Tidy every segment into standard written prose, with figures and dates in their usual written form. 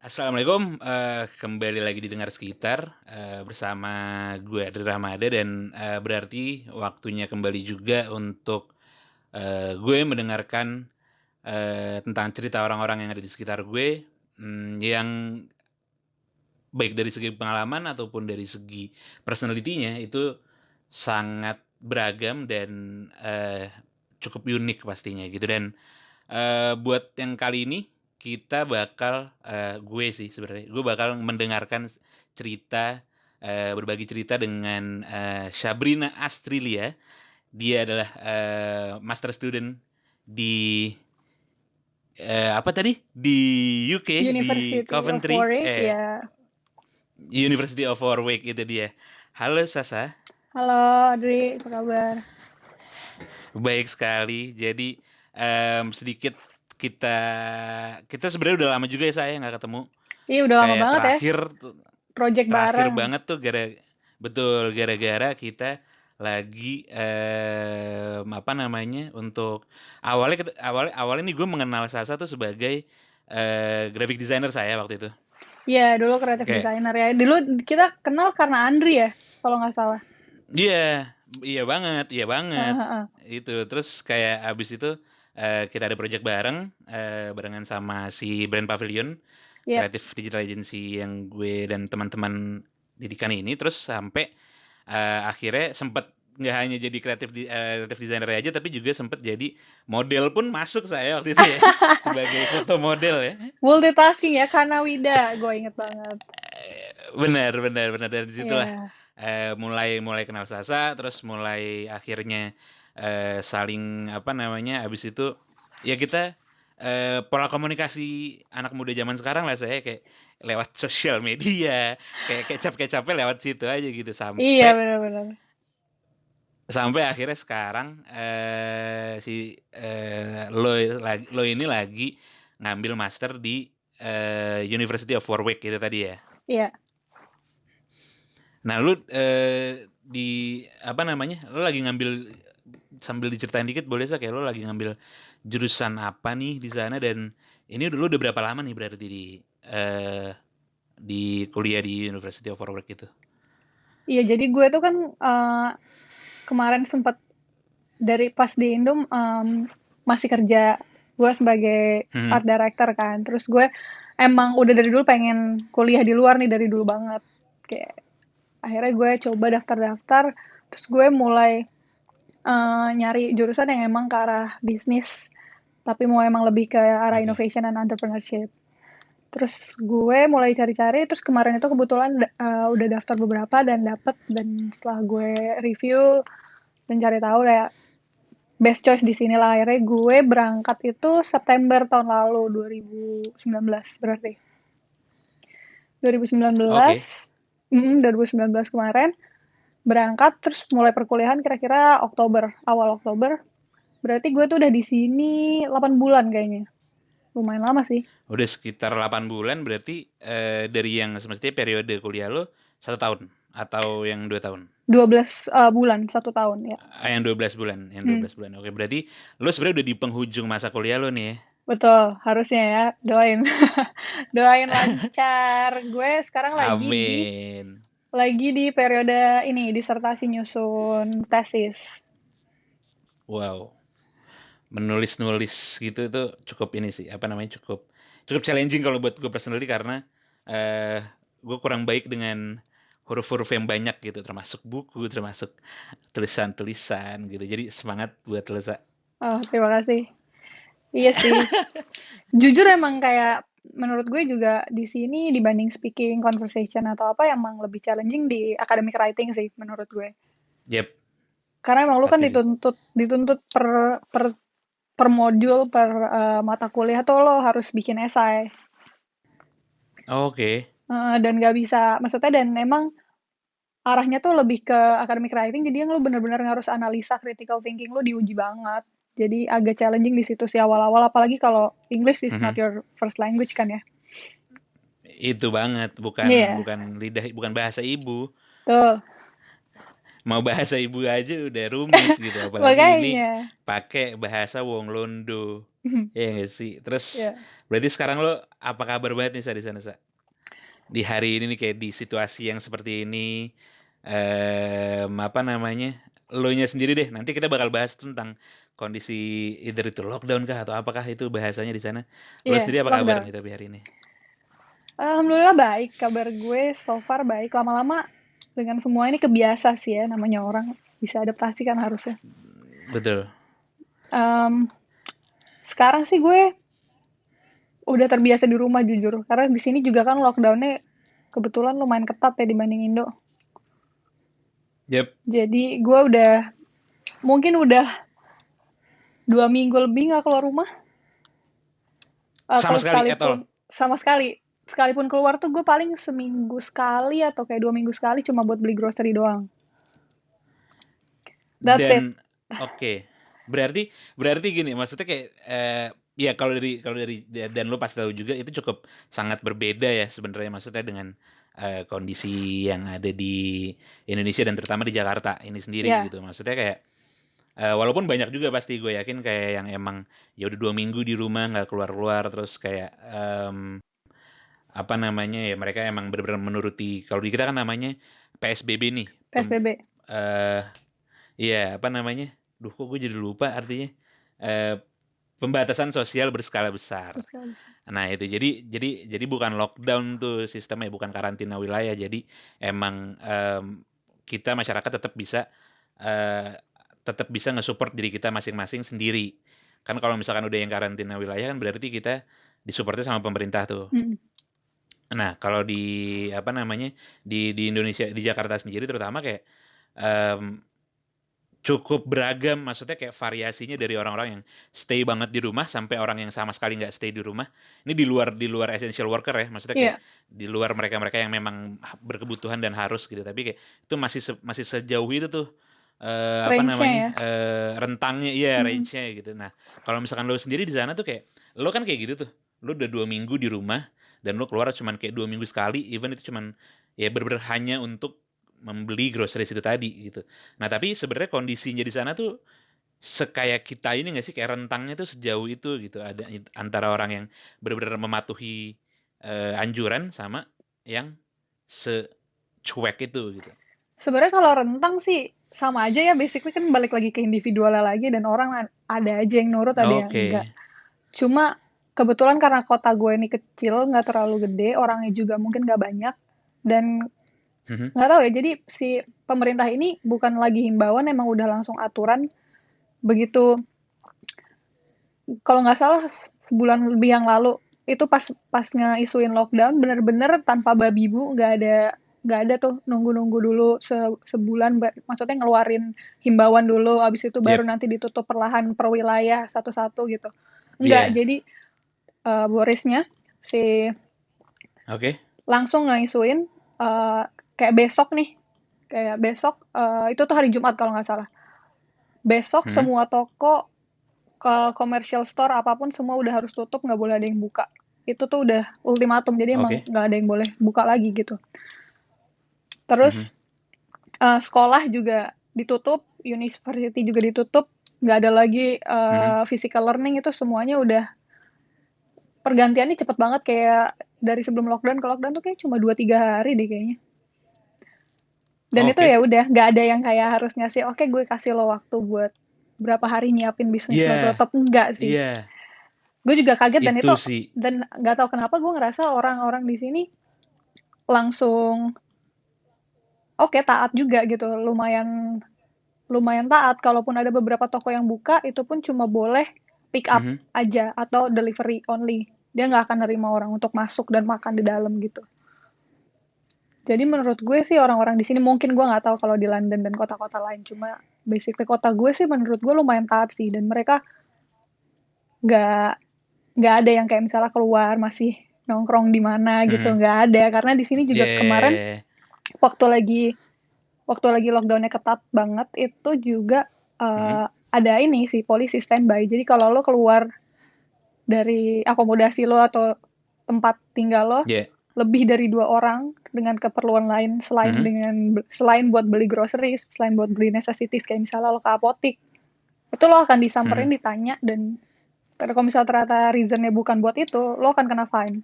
Assalamualaikum, kembali lagi di Dengar Sekitar, bersama gue Adri Rahmada dan, berarti waktunya kembali juga untuk, gue mendengarkan, tentang cerita orang-orang yang ada di sekitar gue, yang baik dari segi pengalaman ataupun dari segi personality-nya itu sangat beragam dan, cukup unik pastinya gitu dan, buat yang kali ini kita bakal, gue sih sebenarnya, gue bakal mendengarkan cerita, berbagi cerita dengan, Sabrina Astrilia. Dia adalah, master student di, apa tadi? Di UK, di University of Coventry, Warwick, ya. University of Warwick itu dia. Halo Sasa, Halo Adri, apa kabar? baik sekali. Jadi, sedikit kita kita sebenarnya udah lama juga ya saya nggak ketemu. Iya udah lama Kayak banget ya, project terakhir bareng. banget tuh betul, gara-gara kita lagi, apa namanya, untuk awalnya nih gue mengenal Sasa tuh sebagai, graphic designer saya waktu itu. Iya, dulu kreatif Kayak designer ya. Dulu kita kenal karena Andri ya, kalau nggak salah. iya, iya banget, iya banget. Heeh, heeh. Itu, terus kayak abis itu, kita ada project bareng, barengan sama si Brand Pavilion, Iya. kreatif digital agency yang gue dan teman-teman didikan ini, terus sampai, akhirnya sempet nggak hanya jadi kreatif designer aja, tapi juga sempet jadi model pun masuk saya waktu itu ya, sebagai foto model ya. Multitasking ya, Kanawida, gue inget banget. Benar benar benar, dari situlah, Iya. mulai mulai kenal Sasa, terus mulai akhirnya, saling apa namanya, abis itu ya kita, pola komunikasi anak muda zaman sekarang lah saya kayak lewat sosial media, kayak kecap-kecapnya lewat situ aja gitu, Iya, sampai benar-benar. sampai akhirnya sekarang, lo ini lagi ngambil master di, University of Warwick itu tadi ya? Iya. Nah lu, di apa namanya, lu lagi ngambil, sambil diceritain dikit boleh kayak lu lagi ngambil jurusan apa nih di sana, dan ini lu udah berapa lama nih berarti di kuliah di University of Warwick itu? Iya, jadi gue tuh kan kemarin sempat dari pas di Indom masih kerja gue sebagai Mhm, art director kan. Terus gue emang udah dari dulu pengen kuliah di luar nih dari dulu banget. Kayak akhirnya gue coba daftar-daftar, terus gue mulai nyari jurusan yang emang ke arah bisnis, tapi mau emang lebih ke arah oke. innovation and entrepreneurship. Terus gue mulai cari-cari, terus kemarin itu kebetulan udah daftar beberapa dan dapet, dan setelah gue review dan cari tahu ya best choice di sini lah, akhirnya gue berangkat itu September tahun lalu 2019 berarti 2019. Oke. 2019 kemarin berangkat, terus mulai perkuliahan kira-kira Oktober, awal Oktober. Berarti gue tuh udah di sini 8 bulan kayaknya. Lumayan lama sih. Udah sekitar 8 bulan berarti, dari yang semestinya periode kuliah lu 1 tahun atau yang 2 tahun? 12 bulan, 1 tahun ya. Yang 12 bulan, yang dua Hmm, belas bulan. Oke, berarti lu sebenarnya udah di penghujung masa kuliah lu nih ya? betul, harusnya ya. Doain. Doain lancar. Gue sekarang Amin. lagi di periode ini disertasi nyusun tesis. Wow. Menulis-nulis gitu itu cukup ini sih, apa namanya, cukup cukup challenging kalau buat gue personally karena, gue kurang baik dengan huruf-huruf yang banyak gitu, termasuk buku, termasuk tulisan-tulisan gitu. Jadi semangat buat lo, Sa. Oh, terima kasih. Iya sih. Jujur emang kayak menurut gue juga di sini dibanding speaking, conversation atau apa emang lebih challenging di academic writing sih menurut gue. Yep, Karena emang lu kan pasti sih. dituntut dituntut per per modul per mata kuliah tuh lo harus bikin esai. Oke. Dan gak bisa, maksudnya, dan emang arahnya tuh lebih ke academic writing, jadi yang lu bener-bener harus analisa critical thinking lu diuji banget. Jadi agak challenging di situ sih awal-awal, apalagi kalau English is not Mhm. your first language kan ya. Itu banget, bukan Iya, bukan bukan bahasa ibu. tuh. Mau bahasa ibu aja udah rumit gitu, apalagi ini Makanya. pakai bahasa wong londo. Iya nggak sih? Terus Ya. berarti sekarang lo apa kabar banget nih Sa di sana Sa? Di hari ini nih kayak di situasi yang seperti ini, apa namanya? Lo nya sendiri deh. Nanti kita bakal bahas tentang kondisi either itu lockdown kah atau apakah itu bahasanya di sana. Lo Iya, sendiri apa kabar lockdown. nih tapi hari ini? Alhamdulillah baik, kabar gue so far baik. Lama-lama dengan semua ini kebiasa sih ya, namanya orang bisa adaptasi kan harusnya. Betul. Em, Sekarang sih gue udah terbiasa di rumah jujur, karena di sini juga kan lockdownnya kebetulan lumayan ketat ya dibanding Indo. Yep. Jadi gue mungkin udah 2 minggu lebih nggak keluar rumah. Sama Kalau sekali at all. sekalipun sama sekali, sekalipun keluar tuh gue paling seminggu sekali atau kayak 2 minggu sekali cuma buat beli grocery doang. That's it. Dan oke. Berarti berarti gini, maksudnya kayak ya kalau dari dan lu pasti tahu juga itu cukup sangat berbeda ya sebenarnya maksudnya dengan kondisi yang ada di Indonesia dan terutama di Jakarta ini sendiri Ya, gitu. Maksudnya kayak walaupun banyak juga pasti gue yakin kayak yang emang ya udah 2 minggu di rumah nggak keluar-keluar terus kayak apa namanya ya mereka emang benar-benar menuruti kalau di kita kan namanya PSBB nih. PSBB. Eh Iya, apa namanya? Duh, kok gue jadi lupa artinya. Eh, Pembatasan sosial berskala besar. Terus kalau Nah, itu jadi bukan lockdown tuh sistemnya, bukan karantina wilayah. Jadi emang kita masyarakat eh, tetap bisa nge-support diri kita masing-masing sendiri. Kan kalau misalkan udah yang karantina wilayah kan berarti kita disupportnya sama pemerintah tuh. Mm. Nah, kalau di apa namanya? Di Indonesia di Jakarta sendiri terutama kayak em, cukup beragam maksudnya kayak variasinya dari orang-orang yang stay banget di rumah sampai orang yang sama sekali nggak stay di rumah ini di luar essential worker ya maksudnya kayak Iya, di luar mereka-mereka yang memang berkebutuhan dan harus gitu tapi kayak itu masih sejauh itu tuh apa range-nya namanya ya. rentangnya iya Mm. range-nya gitu. Nah kalau misalkan lo sendiri di sana tuh kayak lo kan kayak gitu tuh lo udah 2 minggu di rumah dan lo keluar cuman kayak 2 minggu sekali even itu cuman ya bener-bener hanya untuk membeli groceries itu tadi gitu. Nah, tapi sebenarnya kondisinya di sana tuh sekaya kita ini nggak sih kayak rentangnya tuh sejauh itu gitu. Ada antara orang yang benar-benar mematuhi anjuran sama yang secuek itu gitu. Sebenarnya kalau rentang sih sama aja ya, basically kan balik lagi ke individualnya lagi dan orang ada aja yang nurut, ada yang Oke. enggak. Cuma kebetulan karena kota gue ini kecil, nggak terlalu gede, orangnya juga mungkin nggak banyak, dan Mhm. nggak tahu ya, jadi si pemerintah ini bukan lagi himbauan, emang udah langsung aturan begitu. Kalau nggak salah sebulan lebih yang lalu itu pas pas ngeisuin lockdown bener-bener tanpa babi bu, nggak ada tuh nunggu-nunggu dulu sebulan, maksudnya ngeluarin himbauan dulu abis itu baru Yep. nanti ditutup perlahan per wilayah satu-satu gitu. Enggak, Iya. jadi Borisnya si Oke. langsung ngisuin kayak besok nih, kayak besok itu tuh hari Jumat kalau nggak salah. Besok Mhm. semua toko ke commercial store apapun semua udah harus tutup, nggak boleh ada yang buka. Itu tuh udah ultimatum, jadi emang Oke. nggak ada yang boleh buka lagi gitu. Mhm. Terus sekolah juga ditutup, university juga ditutup, nggak ada lagi Mhm. physical learning, itu semuanya udah pergantiannya cepet banget, kayak dari sebelum lockdown ke lockdown tuh kayak cuma 2-3 hari deh kayaknya. Dan itu ya Oke. udah nggak ada yang kayak harus ngasih, oke gue kasih lo waktu buat berapa hari nyiapin bisnis lo Iya. tutup, enggak sih. Iya. Gue juga kaget, dan Itu itu, sih. dan nggak tahu kenapa gue ngerasa orang-orang di sini langsung oke taat juga gitu, lumayan lumayan taat. Kalaupun ada beberapa toko yang buka itu pun cuma boleh pick up Mhm. aja atau delivery only, dia nggak akan nerima orang untuk masuk dan makan di dalam gitu. Jadi menurut gue sih orang-orang di sini, mungkin gue nggak tahu kalau di London dan kota-kota lain, cuma basically kota gue sih menurut gue lumayan taat sih, dan mereka nggak nggak ada yang kayak misalnya keluar masih nongkrong di mana gitu, Mhm. nggak ada. Karena di sini juga kemarin Yeah. waktu lagi waktu lagi lockdownnya ketat banget itu juga Mhm. ada ini sih polisi standby. Jadi kalau lo keluar dari akomodasi lo atau tempat tinggal lo Yeah. lebih dari 2 orang dengan keperluan lain Mhm. selain buat beli groceries, selain buat beli necessities kayak misalnya lo ke apotik, itu lo akan disamperin, Mhm. ditanya, dan Tapi kalau misalnya ternyata reasonnya bukan buat itu, lo akan kena fine.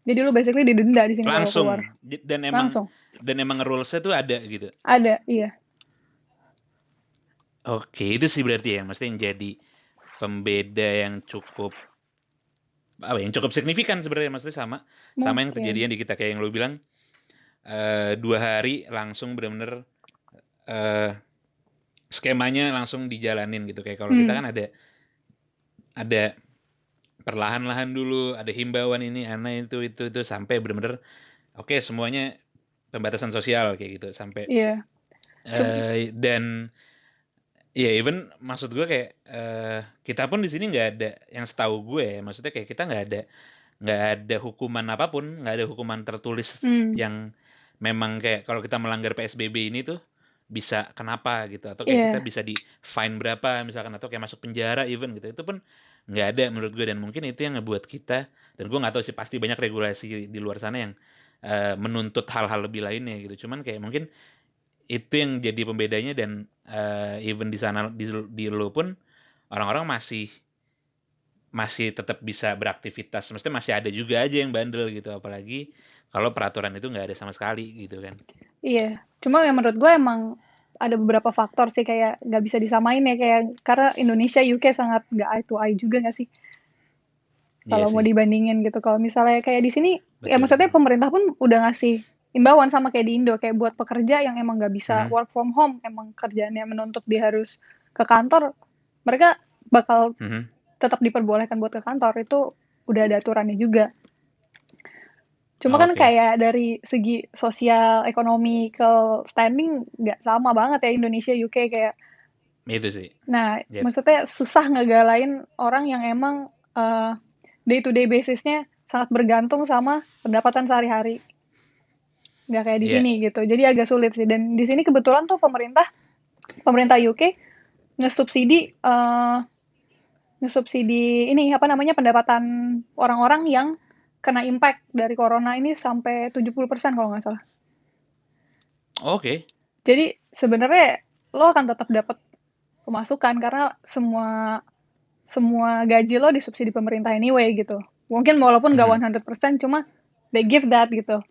Jadi lo basically didenda di sini kalau keluar. Langsung dan emang Langsung. rules-nya tuh ada gitu. Ada, iya. Oke, itu sih berarti ya, maksudnya yang jadi pembeda yang cukup apa ya, yang cukup signifikan sebenarnya, maksudnya sama sama yang Mungkin. kejadian di kita kayak yang lo bilang 2 hari langsung bener-bener eh, skemanya langsung dijalanin gitu. Kayak kalau kita Hmm, kan ada perlahan-lahan dulu, ada himbauan ini, itu sampai bener-bener oke semuanya pembatasan sosial kayak gitu sampai iya. Cum- dan ya even maksud gue kayak kita pun di sini nggak ada yang setahu gue ya, maksudnya kayak kita nggak ada hukuman apapun, nggak ada hukuman tertulis hmm, yang memang kayak kalau kita melanggar PSBB ini tuh bisa kenapa gitu, atau kayak kita iya, bisa di fine berapa misalkan, atau kayak masuk penjara even gitu, itu pun nggak ada menurut gue. Dan mungkin itu yang ngebuat kita, dan gue nggak tahu sih, pasti banyak regulasi di luar sana yang menuntut hal-hal lebih lainnya gitu, cuman kayak mungkin itu yang jadi pembedanya. Dan even di sana di lo pun orang-orang masih masih tetap bisa beraktivitas, maksudnya masih ada juga aja yang bandel gitu, apalagi kalau peraturan itu nggak ada sama sekali gitu kan. iya. Cuma yang menurut gue emang ada beberapa faktor sih kayak nggak bisa disamain ya kayak karena Indonesia UK sangat nggak eye to eye juga nggak sih Iya kalau mau sih, dibandingin gitu. Kalau misalnya kayak di sini ya betul maksudnya betul. pemerintah pun udah ngasih imbauan sama kayak di Indo kayak buat pekerja yang emang nggak bisa Mhm, work from home, emang kerjaannya menuntut dia harus ke kantor, mereka bakal mhm. tetap diperbolehkan buat ke kantor. Itu udah ada aturannya juga. Cuma kan Oke, kayak dari segi sosial, economical standing nggak sama banget ya Indonesia, UK kayak. itu sih. Nah, Yap. maksudnya susah ngegalain orang yang emang day to day basisnya sangat bergantung sama pendapatan sehari-hari. Nggak kayak di Iya, sini gitu. Jadi agak sulit sih. Dan di sini kebetulan tuh pemerintah UK ngesubsidi ngesubsidi ini apa namanya pendapatan orang-orang yang kena impact dari corona ini sampai 70% kalau nggak salah. oke. Jadi sebenarnya lo akan tetap dapat pemasukan karena semua semua gaji lo disubsidi pemerintah anyway gitu. Mungkin walaupun nggak Mhm. 100% cuma they give that gitu.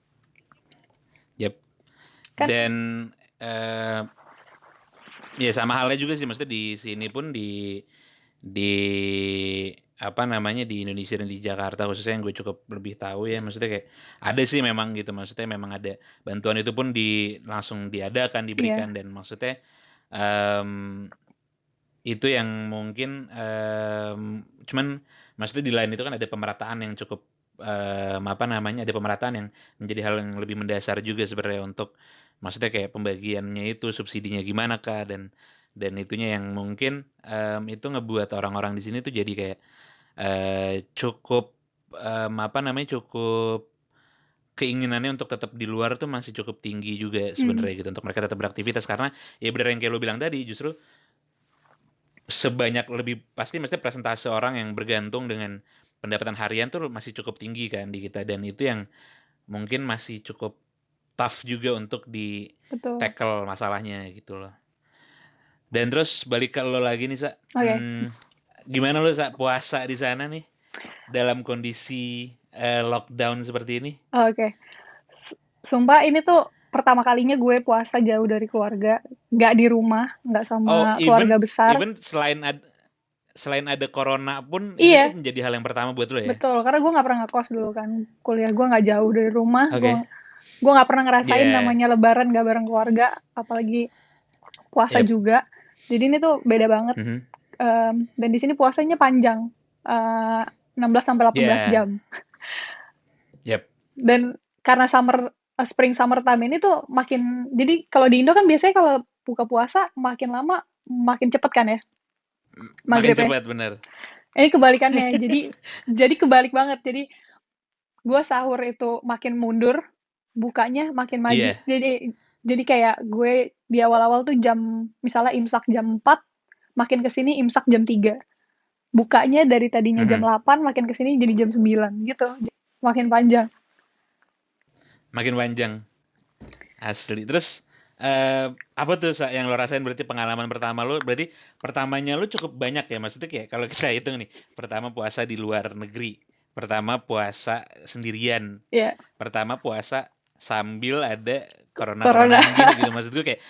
Yap. Kan Dan eh ya sama halnya juga sih, maksudnya di sini pun di apa namanya, di Indonesia dan di Jakarta khususnya yang gue cukup lebih tahu ya, maksudnya kayak ada sih memang gitu, maksudnya memang ada bantuan itu pun langsung diadakan, iya, diberikan. Dan maksudnya em, itu yang mungkin cuman maksudnya di lain itu kan ada pemerataan yang cukup apa namanya, ada pemerataan yang menjadi hal yang lebih mendasar juga sebenarnya, untuk maksudnya kayak pembagiannya itu subsidinya gimana kak, dan itunya yang mungkin itu ngebuat orang-orang di sini tuh jadi kayak cukup apa namanya, cukup keinginannya untuk tetap di luar tuh masih cukup tinggi juga mhm, sebenarnya gitu, untuk mereka tetap beraktivitas. Karena ya benar yang kayak lo bilang tadi, justru sebanyak lebih pasti mesti presentase orang yang bergantung dengan pendapatan harian tuh masih cukup tinggi kan di kita, dan itu yang mungkin masih cukup tough juga untuk di betul. tackle masalahnya gitu loh. Dan terus balik ke lo lagi nih Sa. Oke, Gimana lo Sa puasa di sana nih dalam kondisi lockdown seperti ini? oke. Sumpah ini tuh pertama kalinya gue puasa jauh dari keluarga, nggak di rumah, nggak Oh, sama keluarga even besar. even selain ada corona pun ini tuh Iya, menjadi hal yang pertama buat lo ya? betul. Karena gue nggak pernah ngekos dulu kan. Kuliah gue nggak jauh dari rumah. Gue Oke. gue nggak pernah ngerasain Ya, namanya Lebaran nggak bareng keluarga, apalagi puasa yep. juga. Jadi ini tuh beda banget. Mhm. Dan di sini puasanya panjang, 16 sampai 18 Ya, jam. yep. Dan karena spring summer time ini tuh makin, jadi kalau di Indo kan biasanya kalau buka puasa makin lama makin cepet kan ya Makin maghribnya. cepat bener. Ini kebalikannya. Jadi kebalik banget. Jadi gue sahur itu makin mundur, bukanya makin maju. Iya. Jadi kayak gue di awal-awal tuh jam misalnya imsak jam 4, makin kesini imsak jam 3. Bukanya dari tadinya jam Mhm. 8 makin kesini jadi jam 9 gitu. Makin panjang. Makin panjang asli. Terus Apa tuh yang lo rasain berarti pengalaman pertama lo, berarti pertamanya lo cukup banyak ya? Maksudnya kayak kalau kita hitung nih, pertama puasa di luar negeri, pertama puasa sendirian, Ya, pertama puasa sambil ada corona. corona-coronaan gini gitu. Maksud gue kayak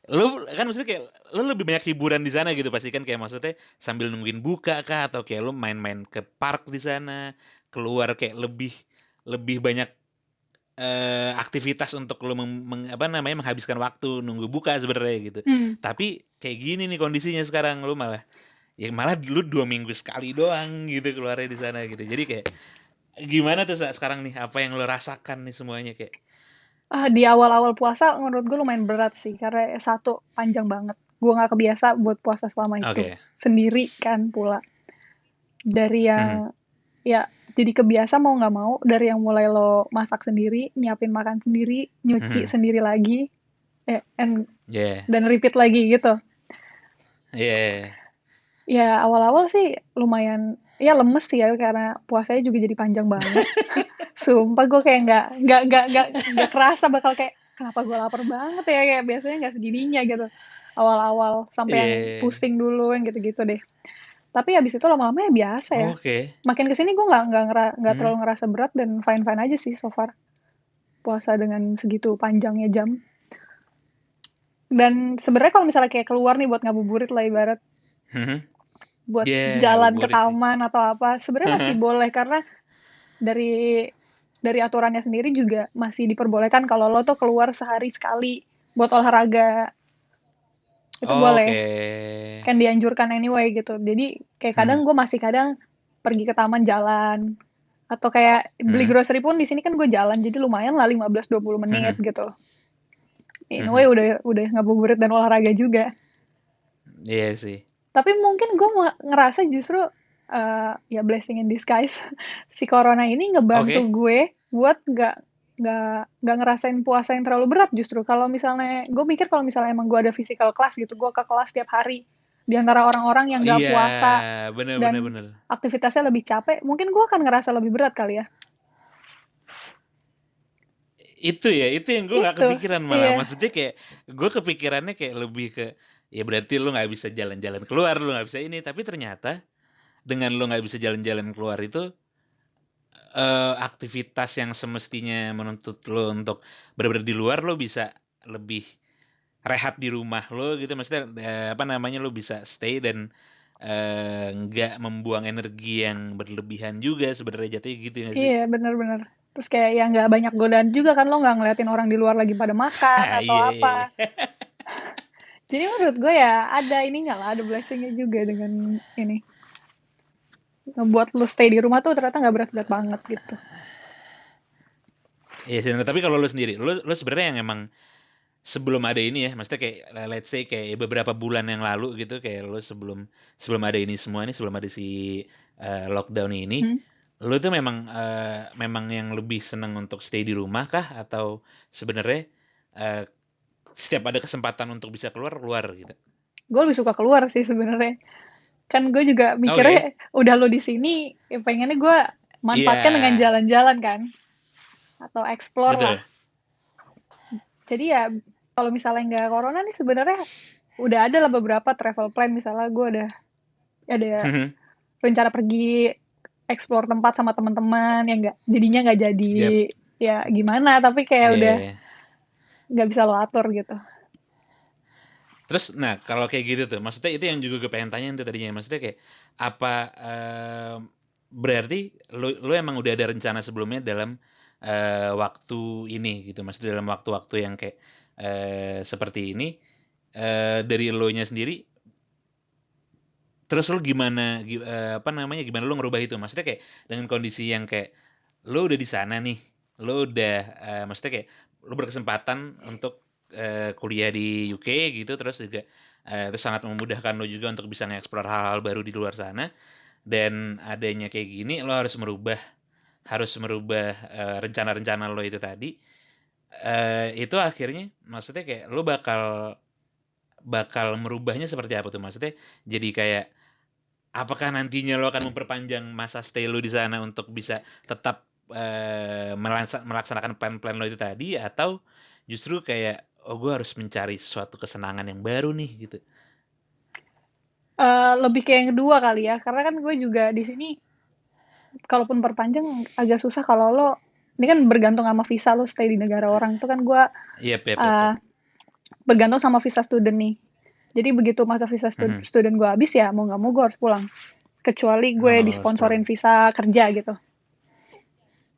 lu kan maksudnya kayak lu lebih banyak hiburan di sana gitu pasti kan, kayak maksudnya sambil nungguin buka kah, atau kayak lu main-main ke park di sana, keluar kayak lebih lebih banyak aktivitas untuk lu apa namanya, menghabiskan waktu nunggu buka sebenarnya gitu. Hmm. Tapi kayak gini nih kondisinya sekarang, lu malah ya malah lu 2 minggu sekali doang gitu keluarnya di sana gitu. Jadi kayak gimana tuh sekarang nih, apa yang lu rasakan nih semuanya kayak? Di awal-awal puasa menurut gue lumayan berat sih, karena satu, panjang banget. Gue nggak kebiasa buat puasa selama itu. Oke. Sendiri kan pula. Dari yang, ya, jadi kebiasa mau nggak mau, dari yang mulai lo masak sendiri, nyiapin makan sendiri, nyuci sendiri lagi, Ya. dan repeat lagi gitu. Iya. Ya, awal-awal sih lumayan, ya lemes sih ya, karena puasanya juga jadi panjang banget. Sumpah gue kayak nggak kerasa bakal kayak, kenapa gue lapar banget ya, kayak biasanya nggak segininya gitu. Awal-awal sampai yang Iya. pusing dulu yang gitu-gitu deh. Tapi habis itu lama-lama ya biasa ya. Oke. Makin kesini gue nggak Hmm. terlalu ngerasa berat dan fine-fine aja sih so far. Puasa dengan segitu panjangnya jam. Dan sebenarnya kalau misalnya kayak keluar nih buat ngabuburit lah ibarat, buat Ya, jalan ke ngabuburit sih. taman atau apa, sebenarnya masih boleh karena dari aturannya sendiri juga masih diperbolehkan kalau lo tuh keluar sehari sekali buat olahraga. Itu boleh. Oke. Kan dianjurkan anyway gitu. Jadi kayak kadang gue masih kadang pergi ke taman jalan. Atau kayak beli grocery pun di sini kan gue jalan. Jadi lumayan lah 15-20 menit gitu. Anyway udah ngabuburit dan olahraga juga. Iya sih. Tapi mungkin gue ngerasa justru ya blessing in disguise. Si corona ini ngebantu Oke. gue buat nggak ngerasain puasa yang terlalu berat justru. Kalau misalnya gue mikir kalau misalnya emang gue ada physical class gitu, gue ke kelas tiap hari di antara orang-orang yang nggak Iya, puasa bener bener dan bener. aktivitasnya lebih capek, mungkin gue akan ngerasa lebih berat kali ya. Itu ya, itu yang gue nggak Itu, kepikiran malah. iya, Maksudnya kayak gue kepikirannya kayak lebih ke, ya berarti lu nggak bisa jalan-jalan keluar, lu nggak bisa ini. Tapi ternyata dengan lu nggak bisa jalan-jalan keluar itu, aktivitas yang semestinya menuntut lu untuk bener-bener di luar, lu bisa lebih rehat di rumah lo gitu. Maksudnya apa namanya, lu bisa stay dan nggak membuang energi yang berlebihan juga sebenarnya, jatuhnya gitu nggak sih? iya bener-bener. Terus kayak yang nggak banyak godaan juga kan, lo nggak ngeliatin orang di luar lagi pada makan atau Iya iya apa. iya. Jadi menurut gue ya ada ininya lah, ada blessingnya juga dengan ini. Ngebuat lu stay di rumah tuh ternyata nggak berat-berat banget gitu. Iya sih, nah, tapi kalau lu sendiri, lu sebenarnya yang emang sebelum ada ini ya, maksudnya kayak let's say kayak beberapa bulan yang lalu gitu, kayak lu sebelum sebelum ada ini semua nih, sebelum ada si lockdown ini, Hmm. lu tuh memang memang yang lebih seneng untuk stay di rumah kah, atau sebenarnya eh, setiap ada kesempatan untuk bisa keluar keluar gitu? Gue lebih suka keluar sih sebenarnya. Kan gue juga Oke. mikirnya udah lo di sini, ya pengennya gue Iya, manfaatkan dengan jalan-jalan kan, atau explore lah. betul. Jadi ya kalau misalnya nggak corona nih sebenarnya udah ada lah beberapa travel plan. Misalnya gue ada rencana pergi explore tempat sama teman-teman yang nggak jadinya nggak jadi Yap. ya gimana, tapi kayak udah Iya. nggak bisa lo atur gitu. Terus, nah kalau kayak gitu tuh, maksudnya itu yang juga gue pengen tanya tuh tadinya. Maksudnya kayak apa, berarti lu emang udah ada rencana sebelumnya dalam waktu ini gitu, maksudnya dalam waktu-waktu yang kayak seperti ini, dari lo nya sendiri, terus lu gimana, apa namanya, gimana lu ngerubah itu? Maksudnya kayak dengan kondisi yang kayak lu udah di sana nih, lu udah, maksudnya kayak lu berkesempatan untuk kuliah di UK gitu, terus juga terus sangat memudahkan lo juga untuk bisa nge-explore hal-hal baru di luar sana, dan adanya kayak gini lo harus merubah rencana-rencana lo itu tadi, itu akhirnya maksudnya kayak lo bakal bakal merubahnya seperti apa tuh? Maksudnya jadi kayak, apakah nantinya lo akan memperpanjang masa stay lo di sana untuk bisa tetap melaksanakan plan-plan lo itu tadi, atau justru kayak oh gue harus mencari suatu kesenangan yang baru nih gitu? Lebih kayak yang kedua kali ya, karena kan gue juga di sini kalaupun perpanjang agak susah kalau lo ini kan bergantung sama visa lo stay di negara orang tuh kan gue Yep, yep, yep, uh, yep. bergantung sama visa student nih. Jadi begitu masa visa Mhm. student gue habis ya mau nggak mau gue harus pulang. Kecuali Oh, gue nggak harus pulang. disponsorin visa kerja gitu,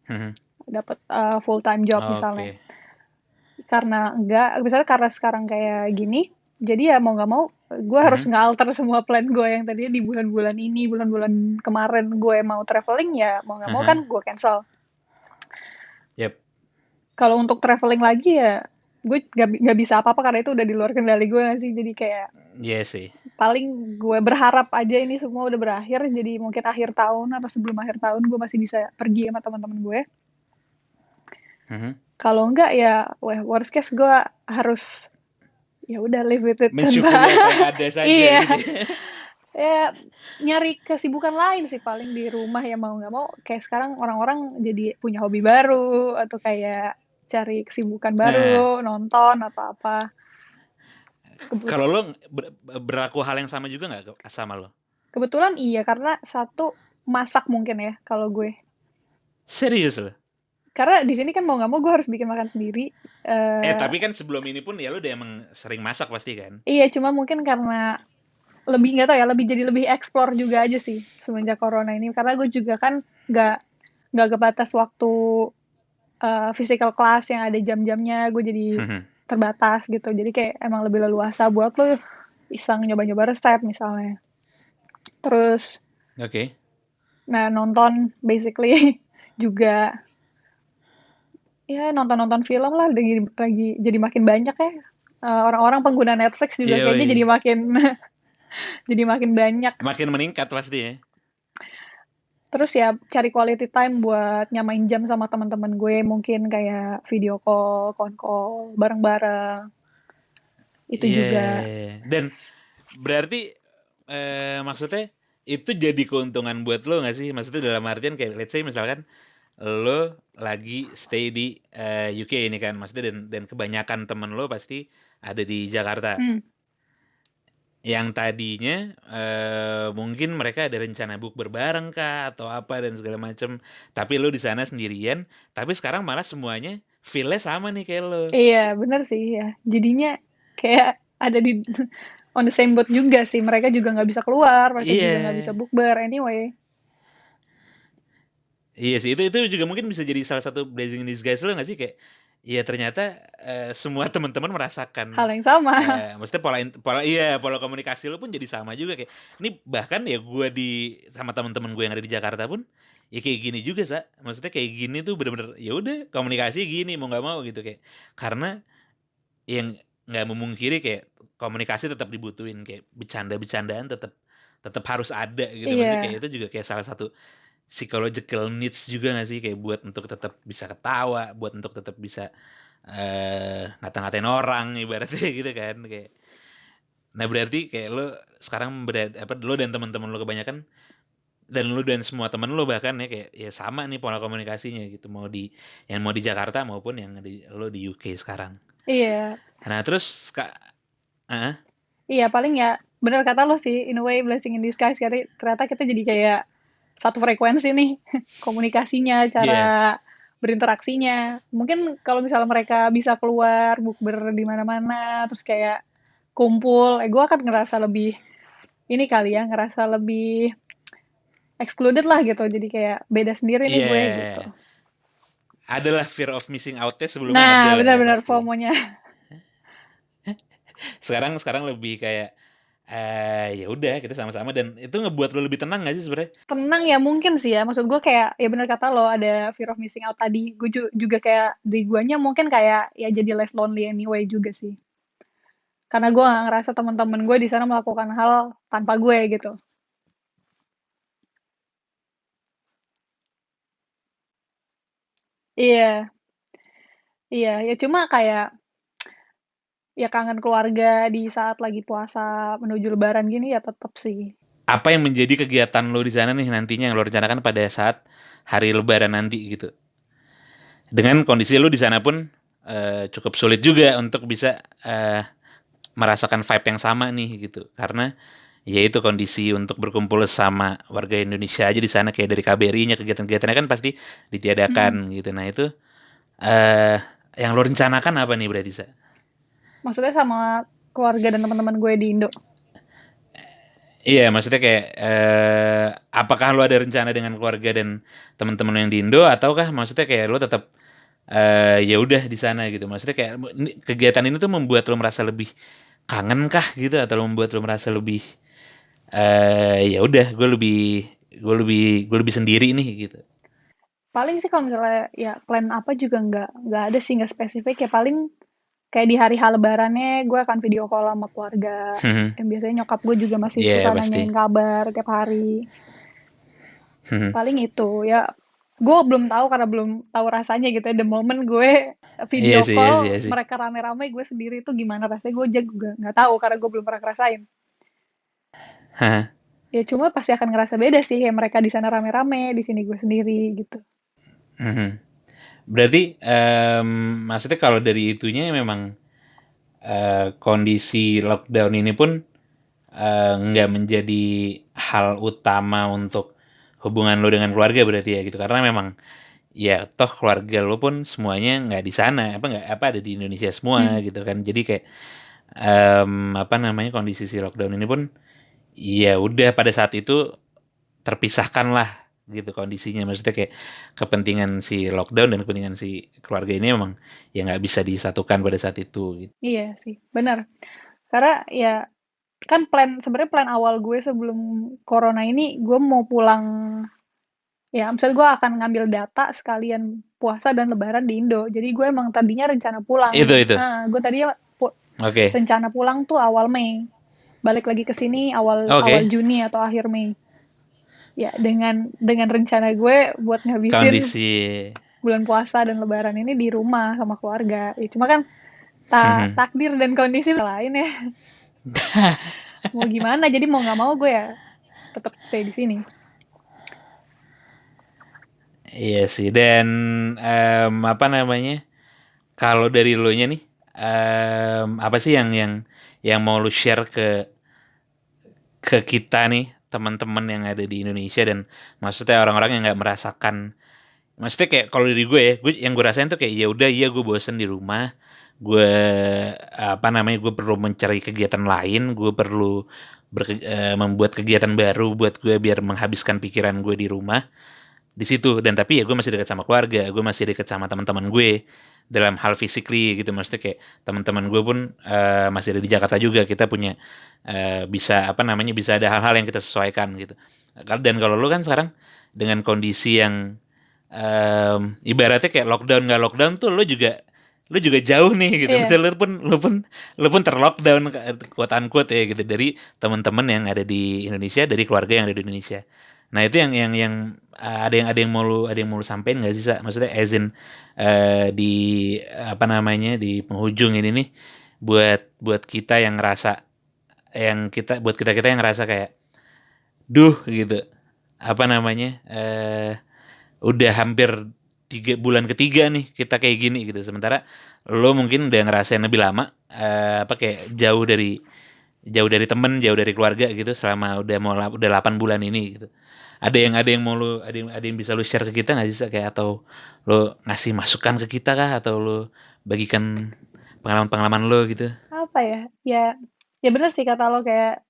Mhm. dapat full time job misalnya. Oke. Karena enggak, misalnya karena sekarang kayak gini, jadi ya mau nggak mau gue harus Mhm. ngalter semua plan gue yang tadinya di bulan-bulan ini, bulan-bulan kemarin gue mau traveling ya mau nggak mau Aha. kan gue cancel. Yep. Kalau untuk traveling lagi ya gue nggak bisa apa-apa karena itu udah di luar kendali gue nggak sih. Jadi kayak Iya sih. paling gue berharap aja ini semua udah berakhir. Jadi mungkin akhir tahun atau sebelum akhir tahun gue masih bisa pergi sama teman-teman gue. Mhm. Kalau enggak ya, wah worst case gue harus ya udah live with it tanpa Mensyukuri apa yang ada saja iya gitu ya. ya nyari kesibukan lain sih paling di rumah ya mau nggak mau kayak sekarang orang-orang jadi punya hobi baru atau kayak cari kesibukan Nah, baru nonton atau apa. kalau lo berlaku hal yang sama juga nggak sama lo? Kebetulan iya, karena satu, masak mungkin ya kalau gue. Serius lo? Karena di sini kan mau nggak mau gue harus bikin makan sendiri. Eh, Tapi kan sebelum ini pun ya lo udah emang sering masak pasti kan? iya, cuma mungkin karena lebih nggak tau ya, lebih jadi lebih explore juga aja sih semenjak corona ini. Karena gue juga kan nggak nggak kebatas waktu physical class yang ada jam-jamnya. Gue jadi terbatas gitu. Jadi kayak emang lebih leluasa buat lo iseng nyoba-nyoba resep misalnya. Terus, Oke. nah nonton basically juga ya nonton-nonton film lah lagi jadi makin banyak ya. Orang-orang pengguna Netflix juga Iya, kayaknya iya. jadi makin jadi makin banyak. Makin meningkat pasti ya. Terus ya cari quality time buat nyamain jam sama teman-teman gue, mungkin kayak video call, phone call, bareng-bareng. Itu Iya. juga. Dan berarti maksudnya itu jadi keuntungan buat lo nggak sih? Maksudnya dalam artian kayak let's say misalkan lo lagi stay di UK ini kan, maksudnya dan kebanyakan temen lo pasti ada di Jakarta. Hmm, Yang tadinya mungkin mereka ada rencana bukber bareng kah atau apa dan segala macem, tapi lo di sana sendirian, tapi sekarang malah semuanya feel-nya sama nih kayak lo. iya bener sih ya. Jadinya kayak ada di on the same boat juga sih. Mereka juga nggak bisa keluar, mereka Iya. juga nggak bisa bukber. Anyway, Iya sih, itu juga mungkin bisa jadi salah satu blessing in disguise lo nggak sih, kayak ya ternyata semua teman-teman hal merasakan yang sama. maksudnya pola komunikasi lo pun jadi sama juga, kayak ini bahkan ya gue sama teman-teman gue yang ada di Jakarta pun ya kayak gini juga maksudnya kayak gini tuh bener-bener ya udah komunikasi gini mau nggak mau gitu, kayak karena yang nggak memungkiri kayak komunikasi tetap dibutuhin, kayak bercanda-bercandaan tetap tetap harus ada gitu, maksudnya kayak Iya, itu juga kayak salah satu psychological needs juga gak sih, kayak buat untuk tetap bisa ketawa, buat untuk tetap bisa ngata-ngatain orang ibaratnya gitu kan, kayak nah berarti kayak lo sekarang apa lo dan teman-teman lo kebanyakan dan lo dan semua teman lo bahkan ya kayak ya sama nih pola komunikasinya gitu, mau di Jakarta maupun yang lo di UK sekarang. iya. Nah terus kak, ah, Iya, paling ya bener kata lo sih, in a way blessing in disguise. Karena ternyata kita jadi kayak satu frekuensi nih, komunikasinya, cara iya, berinteraksinya. Mungkin kalau misalnya mereka bisa keluar, bukber di mana-mana, terus kayak kumpul, gue akan ngerasa lebih, ini kali ya, ngerasa lebih excluded lah gitu. Jadi kayak beda sendiri nih gue gitu. iya, adalah fear of missing out-nya sebelumnya ada Nah, lah ya benar-benar pasti. FOMO-nya. Sekarang lebih kayak ya udah kita sama-sama, dan itu ngebuat lo lebih tenang gak sih sebenarnya? Tenang ya mungkin sih ya. Maksud gue kayak ya bener kata lo ada fear of missing out tadi. Gue juga kayak di guanya mungkin kayak ya jadi less lonely anyway juga sih. Karena gue gak ngerasa teman-teman gue di sana melakukan hal tanpa gue gitu. Iya, iya. Ya cuma kayak ya kangen keluarga di saat lagi puasa menuju Lebaran gini ya tetep sih. Apa yang menjadi kegiatan lo di sana nih nantinya yang lo rencanakan pada saat hari Lebaran nanti gitu? Dengan kondisi lo di sana pun cukup sulit juga untuk bisa merasakan vibe yang sama nih gitu. Karena ya itu kondisi untuk berkumpul sama warga Indonesia aja di sana kayak dari KBRI-nya kegiatan-kegiatannya kan pasti Mm-mm. ditiadakan gitu. Nah itu eh yang lo rencanakan apa nih berarti Sa? Maksudnya sama keluarga dan teman-teman gue di Indo. Iya, maksudnya kayak apakah lo ada rencana dengan keluarga dan teman-teman yang di Indo ataukah maksudnya kayak lo tetap ya udah di sana gitu. Maksudnya kayak kegiatan ini tuh membuat lo merasa lebih kangen kah gitu atau membuat lo merasa lebih ya udah gue lebih sendiri nih gitu. Paling sih kalau misalnya ya plan apa juga nggak ada sih, nggak spesifik ya, paling kayak di hari H lebarannya gue akan video call sama keluarga. Yang biasanya nyokap gue juga masih Iya suka nanyain pasti. kabar tiap hari. Paling itu ya, gue belum tahu karena belum tahu rasanya gitu ya. The moment gue Iya video sih, iya sih, call iya sih. mereka rame-rame, gue sendiri tuh gimana rasanya gue juga nggak tahu karena gue belum pernah ngerasain. Ya cuma pasti akan ngerasa beda sih, ya mereka di sana rame-rame, di sini gue sendiri gitu. Berarti maksudnya kalau dari itunya memang kondisi lockdown ini pun nggak menjadi hal utama untuk hubungan lo dengan keluarga berarti ya gitu karena memang ya toh keluarga lo pun semuanya nggak di sana apa nggak apa ada di Indonesia semua Hmm. gitu kan jadi kayak apa namanya kondisi si lockdown ini pun ya udah pada saat itu terpisahkan lah gitu kondisinya maksudnya kayak kepentingan si lockdown dan kepentingan si keluarga ini memang ya nggak bisa disatukan pada saat itu gitu. Iya sih, benar. Karena ya kan sebenarnya plan awal gue sebelum corona ini gue mau pulang, ya misalnya gue akan ngambil data sekalian puasa dan lebaran di Indo. Jadi gue emang tadinya rencana pulang. Itu Gue tadinya oke. rencana pulang tuh awal Mei. Balik lagi ke sini awal awal Oke. Juni atau akhir Mei. Ya dengan rencana gue buat ngabisin Kondisi. bulan puasa dan lebaran ini di rumah sama keluarga. Ya, cuma kan takdir dan kondisi lain ya. Mau gimana? Jadi mau nggak mau gue ya tetap stay di sini. Iya sih dan apa namanya kalau dari lo nya nih apa sih yang mau lu share ke kita nih teman-teman yang ada di Indonesia dan maksudnya orang-orang yang nggak merasakan maksudnya kayak kalau dari gue yang gue rasain tuh kayak ya udah iya gue bosen di rumah gue apa namanya gue perlu mencari kegiatan lain gue perlu membuat kegiatan baru buat gue biar menghabiskan pikiran gue di rumah di situ dan tapi ya gue masih dekat sama keluarga gue masih dekat sama teman-teman gue dalam hal physically gitu maksudnya kayak teman-teman gue pun masih ada di Jakarta juga kita punya bisa apa namanya bisa ada hal-hal yang kita sesuaikan gitu dan kalau lu kan sekarang dengan kondisi yang ibaratnya kayak lockdown nggak lockdown tuh lu juga jauh nih gitu Iya, betul lu pun terlockdown quote unquote ya gitu dari teman-teman yang ada di Indonesia dari keluarga yang ada di Indonesia nah itu yang ada yang mau lu sampein nggak sih Sa? Maksudnya as in di apa namanya di penghujung ini nih buat kita yang ngerasa buat kita kita yang ngerasa kayak duh gitu apa namanya udah hampir 3 bulan ketiga nih kita kayak gini gitu sementara lo mungkin udah ngerasain lebih lama apa kayak jauh dari temen jauh dari keluarga gitu selama udah 8 bulan ini gitu ada yang mau lu ada yang bisa lu share ke kita nggak sih Sa? Kayak atau lo ngasih masukan ke kita kah atau lo bagikan pengalaman-pengalaman lo gitu. apa ya? Ya bener sih kata lo, kayak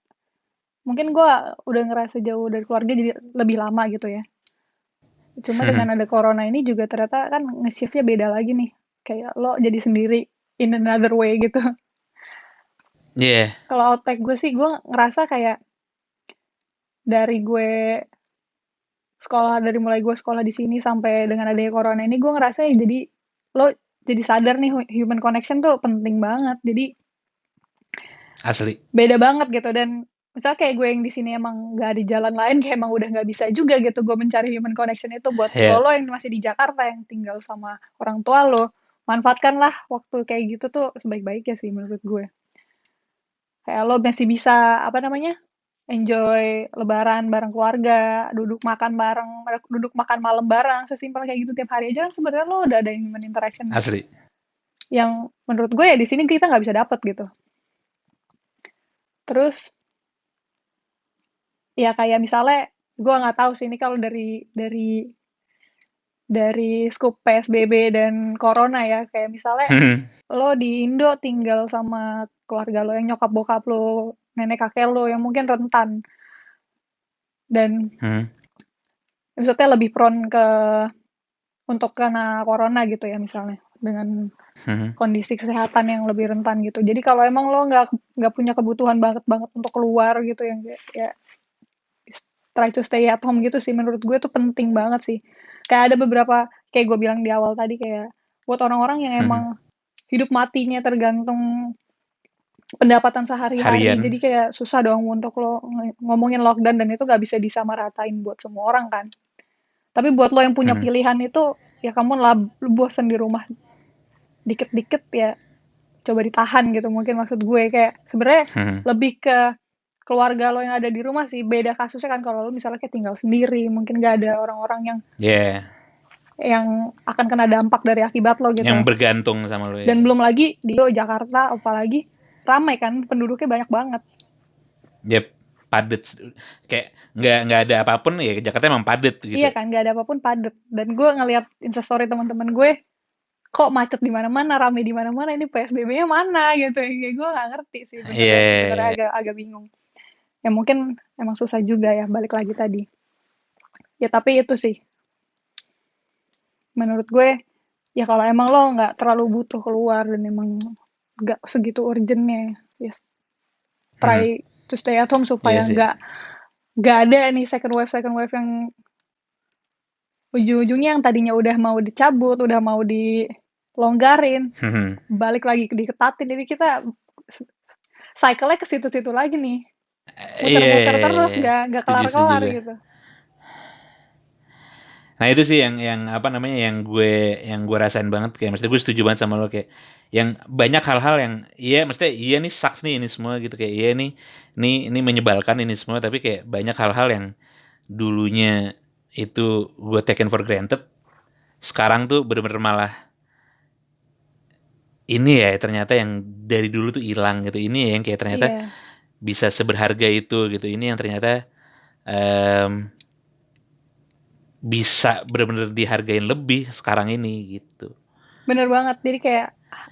mungkin gue udah ngerasa jauh dari keluarga jadi lebih lama gitu ya. Cuma dengan ada corona ini juga ternyata kan nge-shiftnya beda lagi nih. Kayak lo jadi sendiri in another way gitu. Iya, Kalau outtake gue sih, gue ngerasa kayak dari dari mulai gue sekolah di sini sampai dengan adanya corona ini, gue ngerasa ya jadi lo jadi sadar nih human connection tuh penting banget. Jadi asli. beda banget gitu. Dan misalnya kayak gue yang di sini emang nggak ada jalan lain, kayak emang udah nggak bisa juga gitu gue mencari human connection itu. Buat Ya, lo yang masih di Jakarta yang tinggal sama orang tua lo, manfaatkanlah waktu kayak gitu tuh sebaik-baiknya sih menurut gue. Kayak lo masih bisa apa namanya, enjoy lebaran bareng keluarga, duduk makan malam bareng, sesimpel kayak gitu tiap hari aja kan sebenarnya lo udah ada human interaction. asli. yang menurut gue ya di sini kita nggak bisa dapet gitu. Terus ya kayak misalnya gue nggak tahu sih ini kalau dari skup PSBB dan corona ya, kayak misalnya lo di Indo tinggal sama keluarga lo yang nyokap bokap lo, nenek kakek lo yang mungkin rentan dan maksudnya lebih prone untuk kena corona gitu ya misalnya dengan kondisi kesehatan yang lebih rentan gitu. Jadi kalau emang lo nggak punya kebutuhan banget banget untuk keluar gitu yang kayak ya try to stay at home gitu sih menurut gue tuh penting banget sih. Kayak ada beberapa kayak gue bilang di awal tadi kayak buat orang-orang yang emang hidup matinya tergantung pendapatan sehari-hari. Harian. Jadi kayak susah dong untuk lo ngomongin lockdown dan itu nggak bisa disamaratain buat semua orang kan. Tapi buat lo yang punya pilihan itu ya kamu lah bosen di rumah dikit-dikit ya coba ditahan gitu mungkin maksud gue kayak sebenarnya lebih ke keluarga lo yang ada di rumah sih beda kasusnya kan kalau lo misalnya kayak tinggal sendiri mungkin gak ada orang-orang Yeah. yang akan kena dampak dari akibat lo Yang gitu bergantung sama lo dan ya. belum lagi di Jakarta apalagi ramai kan penduduknya banyak banget. Yep, padet. Kayak nggak ada apapun ya Jakarta emang padet gitu. Iya kan gak ada apapun padet dan gue ngelihat instastory teman-teman gue kok macet di mana-mana rame di mana-mana ini PSBB-nya mana gitu kayak gue nggak ngerti sih sebenarnya Iya. agak bingung ya mungkin emang susah juga ya balik lagi tadi ya tapi itu sih menurut gue ya kalau emang lo nggak terlalu butuh keluar dan emang nggak segitu urgentnya ya try to stay at home Iya supaya sih. nggak ada nih second wave yang ujung-ujungnya yang tadinya udah mau dicabut udah mau dilonggarin balik lagi diketatin jadi kita cycle-nya ke situ-situ lagi nih muter-muter terus Iya. nggak Setuju kelar-kelar gue. gitu. Nah itu sih yang apa namanya yang gue rasain banget kayak maksudnya gue setuju banget sama lo kayak yang banyak hal-hal yang iya maksudnya iya nih sucks nih ini semua gitu kayak iya nih ini menyebalkan ini semua tapi kayak banyak hal-hal yang dulunya itu gue taken for granted sekarang tuh bener-bener malah ini ya ternyata yang dari dulu tuh hilang gitu ini ya yang kayak ternyata Iya bisa seberharga itu gitu ini yang ternyata em, bisa bener-bener dihargain lebih sekarang ini gitu. bener banget jadi kayak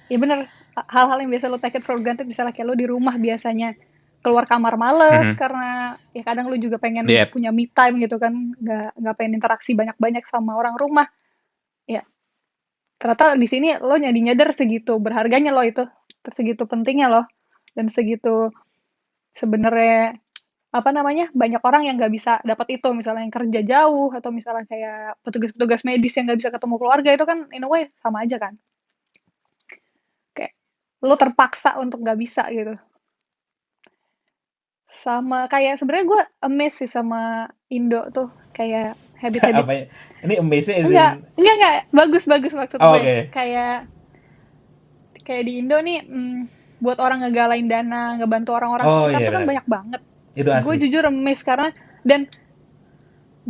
ya bener hal-hal yang biasa lo take it for granted misalnya kayak lo di rumah biasanya keluar kamar males karena ya kadang lo juga pengen Yep. punya me time gitu kan nggak pengen interaksi banyak-banyak sama orang rumah ya ternyata di sini lo jadi nyadar segitu berharganya lo itu segitu pentingnya lo dan segitu sebenarnya apa namanya banyak orang yang nggak bisa dapat itu misalnya yang kerja jauh atau misalnya kayak petugas-petugas medis yang nggak bisa ketemu keluarga itu kan in a way sama aja kan kayak lo terpaksa untuk nggak bisa gitu sama kayak sebenarnya gue amazed sih sama Indo tuh kayak habit-habit Apa ya? Ini amazing as in enggak bagus bagus maksud oh, gue oke. kayak kayak di Indo nih buat orang ngegalain dana ngebantu orang-orang Oh sekitar iya tuh kan benar. banyak banget Itu gue asli. jujur amazed karena dan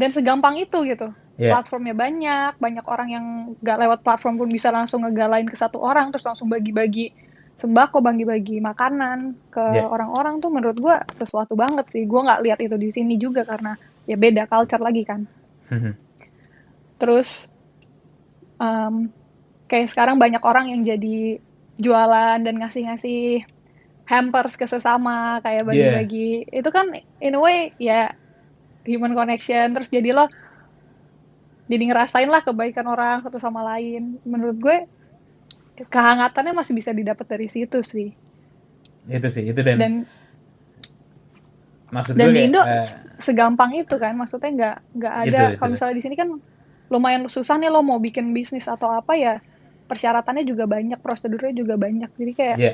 segampang itu gitu Iya. platformnya banyak orang yang nggak lewat platform pun bisa langsung ngegalain ke satu orang terus langsung bagi-bagi sembako bagi-bagi makanan ke Iya. orang-orang tuh menurut gue sesuatu banget sih gue nggak lihat itu di sini juga karena ya beda culture lagi kan terus kayak sekarang banyak orang yang jadi jualan dan ngasih-ngasih hampers ke sesama kayak Iya. bagi-bagi itu kan in a way ya human connection terus jadi ngerasain lah kebaikan orang satu sama lain menurut gue kehangatannya masih bisa didapat dari situ sih Itu sih. Itu dan dan maksud gue dan di kayak Indo segampang itu kan maksudnya nggak ada itu. kalau misalnya di sini kan lumayan susah nih lo mau bikin bisnis atau apa ya persyaratannya juga banyak prosedurnya juga banyak jadi kayak Iya.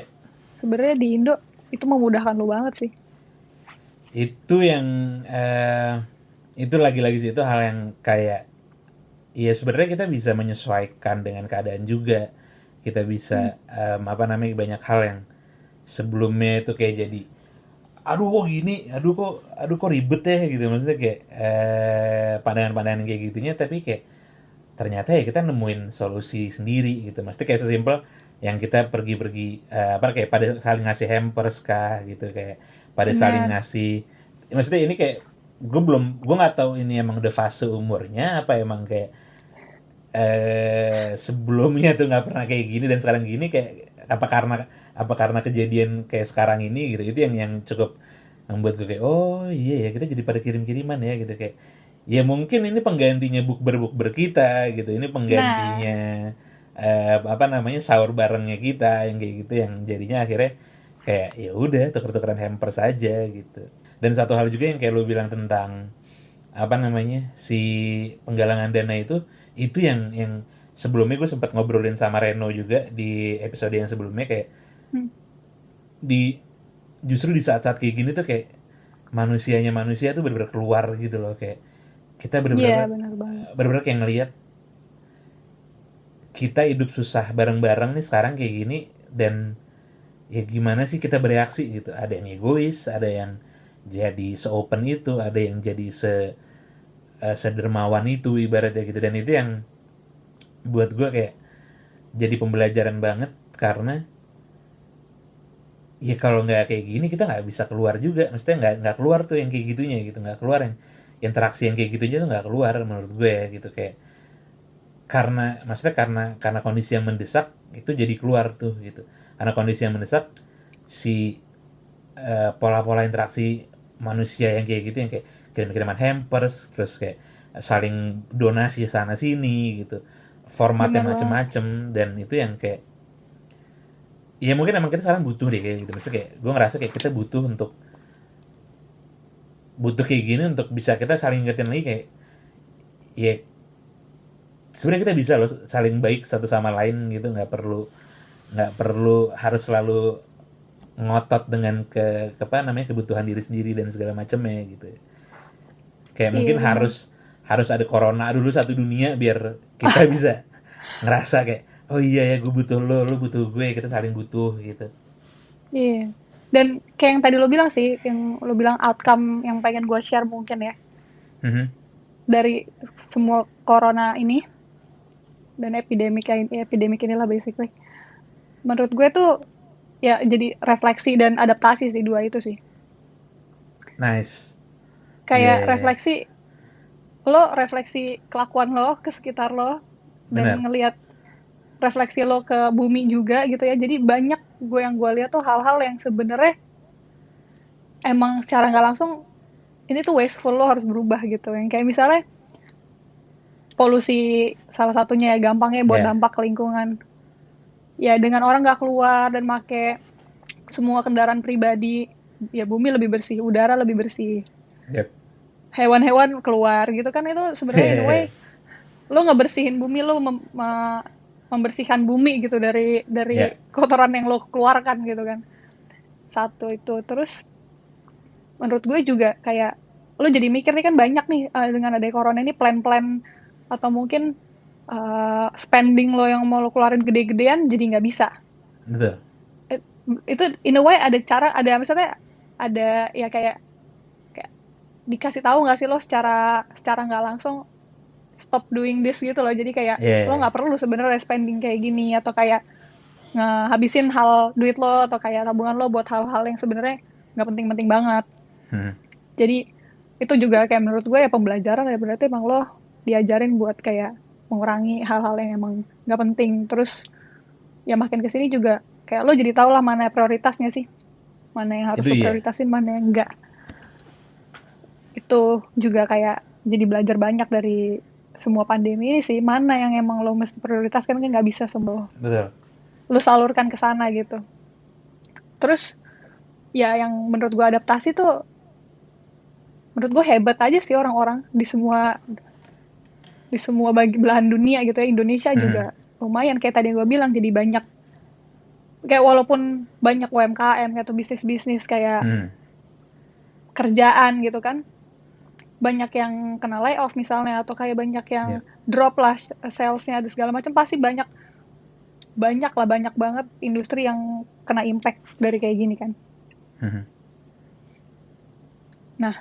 sebenarnya di Indo itu memudahkan lo banget sih Itu yang itu lagi-lagi sih itu hal yang kayak ya sebenarnya kita bisa menyesuaikan dengan keadaan juga. Kita bisa apa namanya banyak hal yang sebelumnya itu kayak jadi aduh kok gini, aduh kok ribet ya gitu maksudnya kayak pandangan-pandangan kayak gitunya tapi kayak ternyata ya kita nemuin solusi sendiri gitu maksudnya kayak sesimpel yang kita pergi-pergi kayak pada saling ngasih hampers kah gitu, kayak pada saling Benar. ngasih, maksudnya ini kayak gue nggak tahu ini emang udah fase umurnya apa emang kayak sebelumnya tuh nggak pernah kayak gini dan sekarang gini, kayak apa karena kejadian kayak sekarang ini gitu. Itu yang cukup membuat gue kayak, oh iya ya, kita jadi pada kirim-kiriman ya gitu, kayak ya mungkin ini penggantinya bukber kita gitu, ini Nah, penggantinya apa namanya, sahur barengnya kita yang kayak gitu, yang jadinya akhirnya kayak ya udah tuker-tukeran hamper saja gitu. Dan satu hal juga yang kayak lu bilang tentang apa namanya, si penggalangan dana itu yang sebelumnya gue sempat ngobrolin sama Reno juga di episode yang sebelumnya, kayak hmm, di justru di saat-saat kayak gini tuh kayak manusianya manusia tuh bener-bener keluar gitu loh, kayak kita iya bener-bener benar banget. bener-bener kayak ngelihat kita hidup susah bareng-bareng nih sekarang kayak gini, dan ya gimana sih kita bereaksi gitu. Ada yang egois, ada yang jadi se-open itu, ada yang jadi sedermawan itu ibaratnya gitu. Dan itu yang buat gue kayak jadi pembelajaran banget, karena ya kalau nggak kayak gini kita nggak bisa keluar juga, maksudnya nggak keluar tuh yang kayak gitunya gitu, nggak keluar yang interaksi yang kayak gitunya tuh nggak keluar menurut gue ya gitu, kayak karena maksudnya karena kondisi yang mendesak itu jadi keluar tuh gitu. Karena kondisi yang mendesak, si pola-pola interaksi manusia yang kayak gitu, yang kayak kirim-kiriman hampers, terus kayak saling donasi sana sini gitu, formatnya Benar banget. macem-macem. Dan itu yang kayak ya mungkin emang kita sekarang butuh deh kayak gitu, maksudnya kayak gue ngerasa kayak kita butuh kayak gini untuk bisa kita saling ingetin lagi, kayak ya sebenarnya kita bisa loh saling baik satu sama lain gitu, nggak perlu harus selalu ngotot dengan apa namanya, kebutuhan diri sendiri dan segala macamnya gitu. Kayak mungkin Iya benar. harus ada corona dulu satu dunia biar kita bisa ngerasa kayak, oh iya ya, gue butuh lo butuh gue, kita saling butuh gitu. Iya. Dan kayak yang tadi lo bilang sih, yang lo bilang outcome yang pengen gue share mungkin ya Mhm. dari semua corona ini dan epidemic inilah basically. Menurut gue tuh ya jadi refleksi dan adaptasi sih dua itu sih. Nice. Iya, Kayak iya, iya. refleksi kelakuan lo ke sekitar lo dan Benar. ngelihat refleksi lo ke bumi juga gitu ya. Jadi banyak gue lihat tuh hal-hal yang sebenarnya emang secara nggak langsung ini tuh wasteful, lo harus berubah gitu. Yang kayak misalnya polusi salah satunya ya, gampangnya buat Ya. dampak ke lingkungan. Ya dengan orang nggak keluar dan make semua kendaraan pribadi, ya bumi lebih bersih, udara lebih bersih, Yep. hewan-hewan keluar gitu kan, itu sebenarnya in a way lo ngebersihin bumi, lo membersihkan bumi gitu dari Ya. kotoran yang lo keluarkan gitu kan. Satu itu. Terus menurut gue juga kayak lo jadi mikir nih kan banyak nih dengan ada corona ini plan-plan atau mungkin spending lo yang mau lo keluarin gede-gedean jadi nggak bisa. Betul. Eh, itu in a way ada cara, ada misalnya ada ya kayak dikasih tahu nggak sih lo secara secara nggak langsung stop doing this gitu loh, jadi kayak Iya, lo iya, iya. nggak perlu sebenarnya spending kayak gini atau kayak ngehabisin hal duit lo atau kayak tabungan lo buat hal-hal yang sebenarnya nggak penting-penting banget. Hmm. Jadi itu juga kayak menurut gue ya pembelajaran ya, berarti emang lo diajarin buat kayak mengurangi hal-hal yang emang nggak penting. Terus ya makin kesini juga kayak lo jadi tau lah mana prioritasnya sih, mana yang harus Itu lo iya. prioritasin, mana yang enggak. Itu juga kayak jadi belajar banyak dari semua pandemi ini sih, mana yang emang lo mesti prioritaskan, kan nggak bisa semua Betul. lo salurkan ke sana gitu. Terus ya yang menurut gue adaptasi tuh, menurut gue hebat aja sih orang-orang di semua belahan dunia gitu ya. Indonesia Hmm. juga lumayan kayak tadi gue bilang, jadi banyak kayak walaupun banyak UMKM kayak tuh bisnis-bisnis kayak Hmm. kerjaan gitu kan, banyak yang kena layoff misalnya atau kayak banyak yang Ya. drop lah salesnya dan segala macam, pasti banyak banyak lah, banyak banget industri yang kena impact dari kayak gini kan. Hmm. Nah,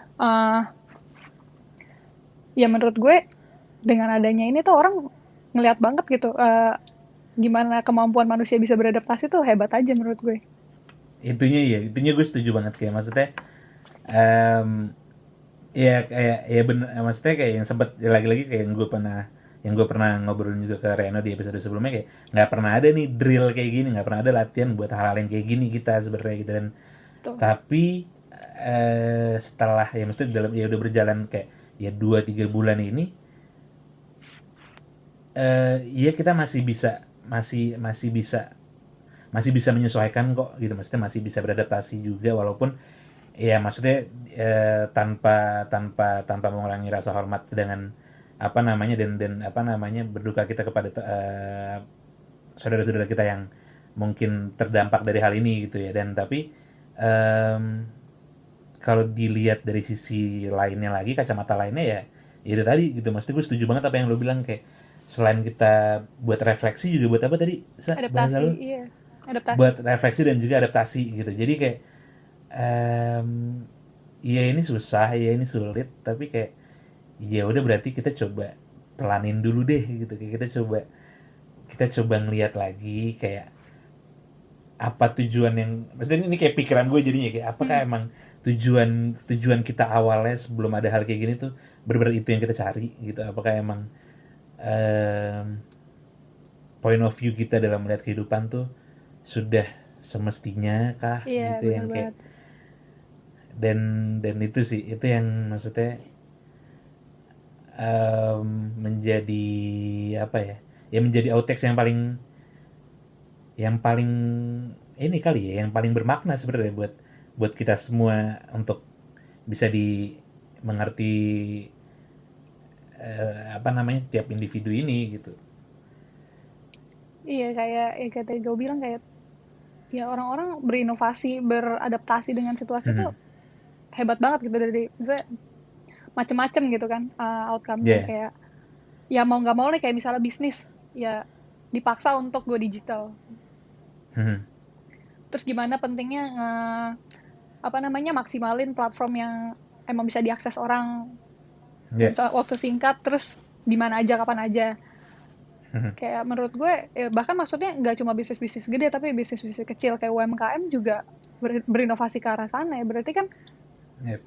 ya menurut gue dengan adanya ini tuh orang ngelihat banget gitu, gimana kemampuan manusia bisa beradaptasi tuh hebat aja menurut gue. Itunya gue setuju banget, kayak maksudnya em, ya kayak ya bener, maksudnya kayak yang sempat lagi-lagi kayak yang gue pernah ngobrolin juga ke Reno di episode sebelumnya, kayak nggak pernah ada nih drill kayak gini, nggak pernah ada latihan buat hal-hal yang kayak gini kita sebenarnya gitu. Dan Tuh. tapi setelah ya maksudnya dalam ya udah berjalan kayak ya 2-3 bulan ini, ya kita masih bisa menyesuaikan kok gitu, maksudnya masih bisa beradaptasi juga, walaupun ya maksudnya tanpa tanpa tanpa mengurangi rasa hormat dengan apa namanya, dan apa namanya, berduka kita kepada saudara-saudara kita yang mungkin terdampak dari hal ini gitu ya. Dan tapi em, kalau dilihat dari sisi lainnya lagi, kacamata lainnya, ya itu tadi gitu, maksudnya gue setuju banget apa yang lo bilang, kayak selain kita buat refleksi juga buat apa tadi bahasa Adaptasi, lo, iya. Adaptasi. buat refleksi dan juga adaptasi gitu. Jadi kayak em, ya ini susah, ya ini sulit, tapi kayak ya udah berarti kita coba pelanin dulu deh gitu, kayak kita coba ngeliat lagi kayak apa tujuan yang, maksudnya ini kayak pikiran gue jadinya kayak apakah Hmm. emang tujuan tujuan kita awalnya sebelum ada hal kayak gini tuh benar-benar itu yang kita cari gitu, apakah emang em, point of view kita dalam melihat kehidupan tuh sudah semestinya kah Iya, gitu, benar yang kayak banget. dan itu sih itu yang maksudnya menjadi apa ya, ya menjadi outtakes yang paling ini kali ya, yang paling bermakna sebenarnya buat buat kita semua untuk bisa mengerti apa namanya tiap individu ini gitu. Iya, kayak tadi gue bilang, kayak ya orang-orang berinovasi, beradaptasi dengan situasi tuh Mhm. hebat banget gitu, dari misalnya macem-macem gitu kan, outcome-nya Ya. kayak ya mau nggak mau nih, kayak misalnya bisnis ya dipaksa untuk go digital. Mhm. Terus gimana pentingnya apa namanya, maksimalin platform yang emang bisa diakses orang Ya. waktu singkat, terus di mana aja kapan aja. Mhm. Kayak menurut gue ya, bahkan maksudnya nggak cuma bisnis-bisnis gede, tapi bisnis-bisnis kecil kayak UMKM juga berinovasi ke arah sana ya. Berarti kan Ya.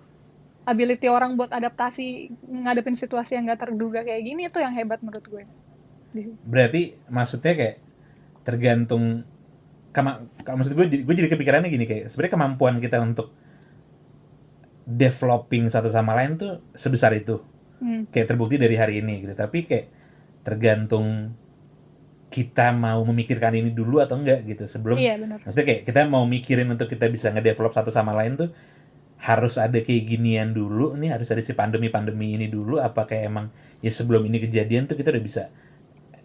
ability orang buat adaptasi ngadepin situasi yang nggak terduga kayak gini itu yang hebat menurut gue. Berarti maksudnya kayak tergantung kalau maksud gue jadi kepikirannya gini, kayak sebenarnya kemampuan kita untuk developing satu sama lain tuh sebesar itu, Hmm. kayak terbukti dari hari ini gitu, tapi kayak tergantung kita mau memikirkan ini dulu atau enggak gitu sebelum, Iya benar. maksudnya kayak kita mau mikirin untuk kita bisa ngedevelop satu sama lain tuh harus ada kayak ginian dulu nih, harus ada si pandemi ini dulu, apa kayak emang ya sebelum ini kejadian tuh kita udah bisa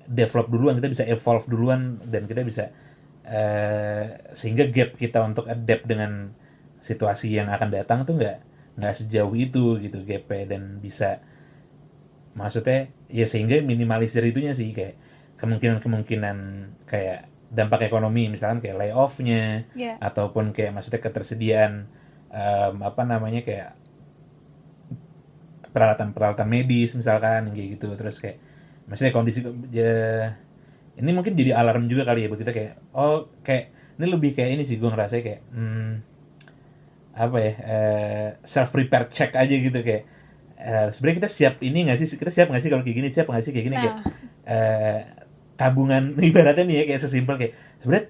develop duluan, kita bisa evolve duluan, dan kita bisa sehingga gap kita untuk adapt dengan situasi yang akan datang tuh nggak sejauh itu gitu gapnya, dan bisa maksudnya ya sehingga minimalisir itunya sih, kayak kemungkinan-kemungkinan kayak dampak ekonomi misalkan kayak layoff-nya, Iya. ataupun kayak maksudnya ketersediaan apa namanya kayak peralatan-peralatan medis misalkan yang kayak gitu. Terus kayak maksudnya kondisi ya, ini mungkin jadi alarm juga kali ya buat kita, kayak oh kayak ini lebih kayak ini sih gue ngerasa kayak apa ya, self prepare check aja gitu, kayak sebenarnya kita siap ini nggak sih, kita siap nggak sih kalau kayak gini, siap nggak sih kayak gini, kayak Nah, eh, tabungan ibaratnya nih ya, kayak sesimpel kayak sebenarnya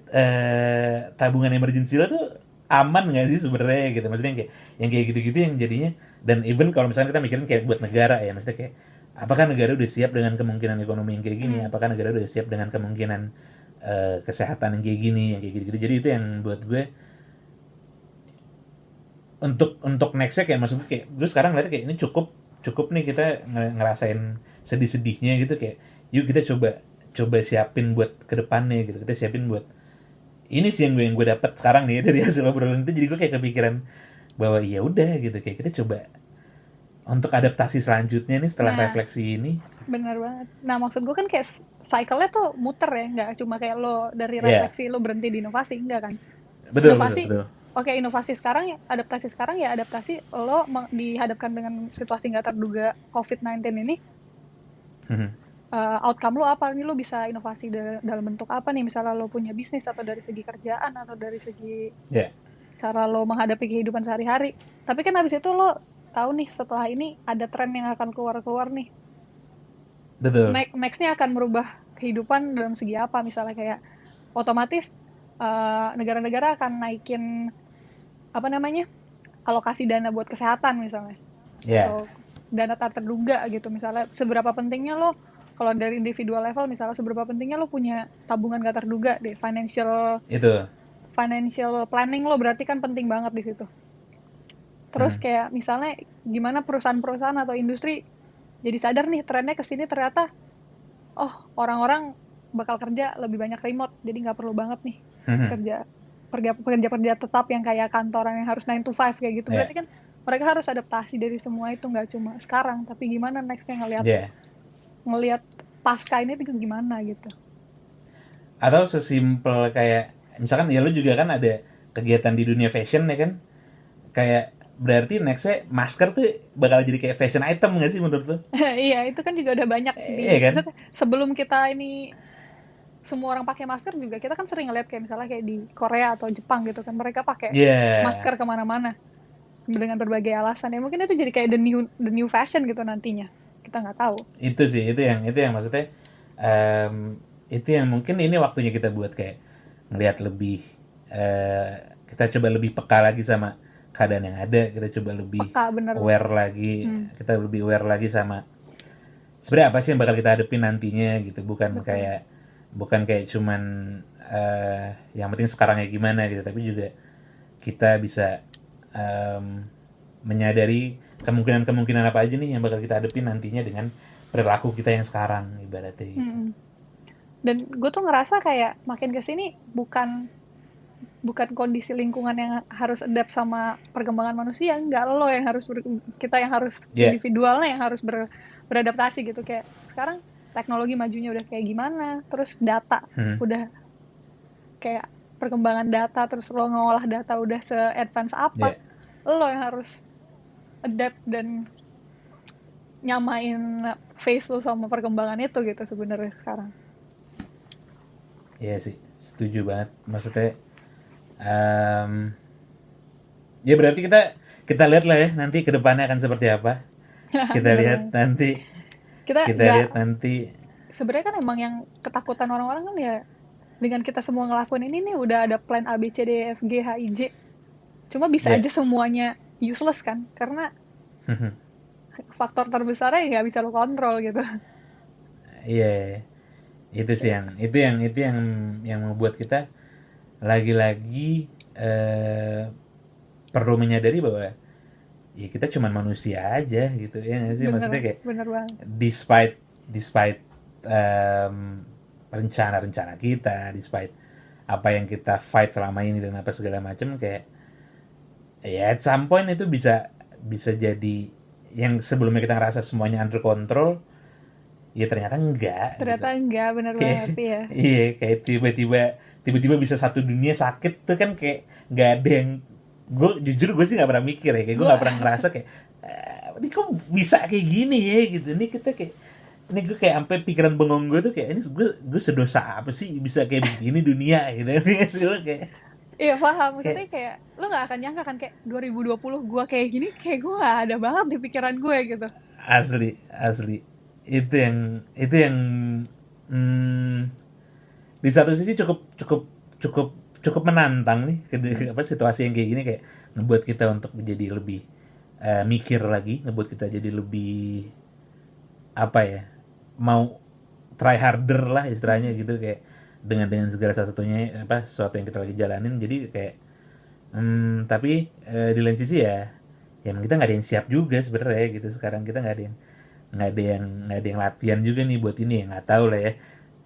tabungan emergency lo tuh aman nggak sih sebenarnya gitu, maksudnya yang kayak gitu-gitu yang jadinya. Dan even kalau misalnya kita mikirin kayak buat negara ya, maksudnya kayak apakah negara udah siap dengan kemungkinan ekonomi yang kayak gini, hmm. apakah negara udah siap dengan kemungkinan kesehatan yang kayak gini, yang kayak gitu-gitu. Jadi itu yang buat gue untuk nextnya, kayak maksud gue kayak gue sekarang ngeliatnya kayak ini cukup cukup nih kita ngerasain sedih-sedihnya gitu, kayak yuk kita coba coba siapin buat kedepannya gitu, kita siapin buat ini sih yang gue dapat sekarang nih dari hasil obrolan itu. Jadi gue kayak kepikiran bahwa ya udah gitu, kayak kita coba untuk adaptasi selanjutnya nih setelah Nah, refleksi ini. benar banget. Nah, maksud gue kan kayak cycle-nya tuh muter ya, nggak cuma kayak lo dari Ya, refleksi lo berhenti di inovasi, enggak kan? betul betul Inovasi, betul. oke, inovasi sekarang ya, adaptasi lo dihadapkan dengan situasi nggak terduga COVID-19 ini, Mhm. outcome lo apa nih, lo bisa inovasi dalam bentuk apa nih, misalnya lo punya bisnis atau dari segi kerjaan atau dari segi Ya, cara lo menghadapi kehidupan sehari-hari. Tapi kan habis itu lo tahu nih setelah ini ada tren yang akan keluar-keluar nih. betul. Nextnya akan merubah kehidupan dalam segi apa, misalnya kayak otomatis negara-negara akan naikin apa namanya alokasi dana buat kesehatan misalnya, Ya, atau dana tak terduga gitu, misalnya seberapa pentingnya lo kalau dari individual level, misalnya seberapa pentingnya lo punya tabungan gak terduga deh, financial itu. financial planning lo berarti kan penting banget di situ. Terus Hmm. kayak misalnya gimana perusahaan-perusahaan atau industri jadi sadar nih trennya ke sini, ternyata oh orang-orang bakal kerja lebih banyak remote, jadi nggak perlu banget nih kerja pekerja tetap yang kayak kantoran yang harus 9 to 5 kayak gitu. Ya, Berarti kan mereka harus adaptasi dari semua itu, nggak cuma sekarang tapi gimana nextnya ngelihat ya. ngelihat pasca ini tuh gimana gitu. Atau sesimpel kayak misalkan ya lu juga kan ada kegiatan di dunia fashion ya kan, kayak berarti nextnya masker tuh bakal jadi kayak fashion item nggak sih menurut lu? Iya, itu kan juga udah banyak Iya di kan? maksudnya sebelum kita ini semua orang pakai masker juga kita kan sering ngeliat kayak misalnya kayak di Korea atau Jepang gitu kan, mereka pakai Iya, masker kemana-mana dengan berbagai alasan ya, mungkin itu jadi kayak the new fashion gitu nantinya, kita nggak tahu. itu sih itu yang maksudnya, em, itu yang mungkin ini waktunya kita buat kayak ngelihat lebih, eh, kita coba lebih peka lagi sama keadaan yang ada, kita coba lebih Peka bener. aware lagi, kita lebih aware lagi sama sebenarnya apa sih yang bakal kita hadapin nantinya gitu, Betul. bukan kayak cuman, yang penting sekarang ya gimana gitu, tapi juga kita bisa, em, menyadari kemungkinan-kemungkinan apa aja nih yang bakal kita hadapin nantinya dengan perilaku kita yang sekarang ibaratnya gitu. Mm-mm. Dan gue tuh ngerasa kayak makin kesini bukan bukan kondisi lingkungan yang harus adapt sama perkembangan manusia, nggak, lo yang harus kita yang harus Ya, yeah. individualnya yang harus beradaptasi gitu. Kayak sekarang teknologi majunya udah kayak gimana, terus data udah kayak perkembangan data, terus lo ngolah data udah se-advance apa, Ya, lo yang harus adapt dan nyamain face lo sama perkembangan itu gitu sebenarnya sekarang. iya sih, setuju banget. Maksudnya, em, ya berarti kita lihat lah ya nanti kedepannya akan seperti apa. Kita Bener lihat banget. nanti, Kita kita nggak, lihat nanti. sebenarnya kan emang yang ketakutan orang-orang kan ya, dengan kita semua ngelakuin ini nih udah ada plan A B C D E F G H I J, cuma bisa Ya, aja semuanya useless kan, karena faktor terbesarnya ya nggak bisa lo kontrol gitu. iya, itu sih Kayak, yang membuat kita lagi-lagi, perlu menyadari bahwa ya kita cuman manusia aja gitu ya nggak sih, bener maksudnya kayak bener banget. despite rencana-rencana kita, despite apa yang kita fight selama ini dan apa segala macam, kayak ya at some point itu bisa bisa jadi yang sebelumnya kita ngerasa semuanya under control, ya ternyata enggak gitu. Ternyata enggak, bener banget Kayak ya. iya, kayak tiba-tiba bisa satu dunia sakit tuh kan, kayak nggak ada yang, gue sih nggak pernah mikir ya, kayak gue Gue nggak pernah ngerasa kayak, ini kok bisa kayak gini ya gitu, ini kita kayak, ini gue kayak sampai pikiran bengong gue tuh kayak, ini gue sedosa apa sih bisa kayak begini dunia gitu. Gue kayak iya paham, kayak maksudnya kayak lo nggak akan nyangka kan kayak 2020 gue kayak gini, kayak gue gak ada banget di pikiran gue gitu. asli asli, itu yang hmm, di satu sisi cukup cukup cukup cukup menantang nih, apa situasi yang kayak gini kayak ngebuat kita untuk menjadi lebih, mikir lagi, ngebuat kita jadi lebih apa ya, mau try harder lah istilahnya gitu, kayak dengan segala satunya apa sesuatu yang kita lagi jalanin, jadi kayak, tapi, di lain sisi ya, ya emang kita nggak ada yang siap juga sebenarnya gitu, sekarang kita nggak ada yang latihan juga nih buat ini ya, nggak tahu lah ya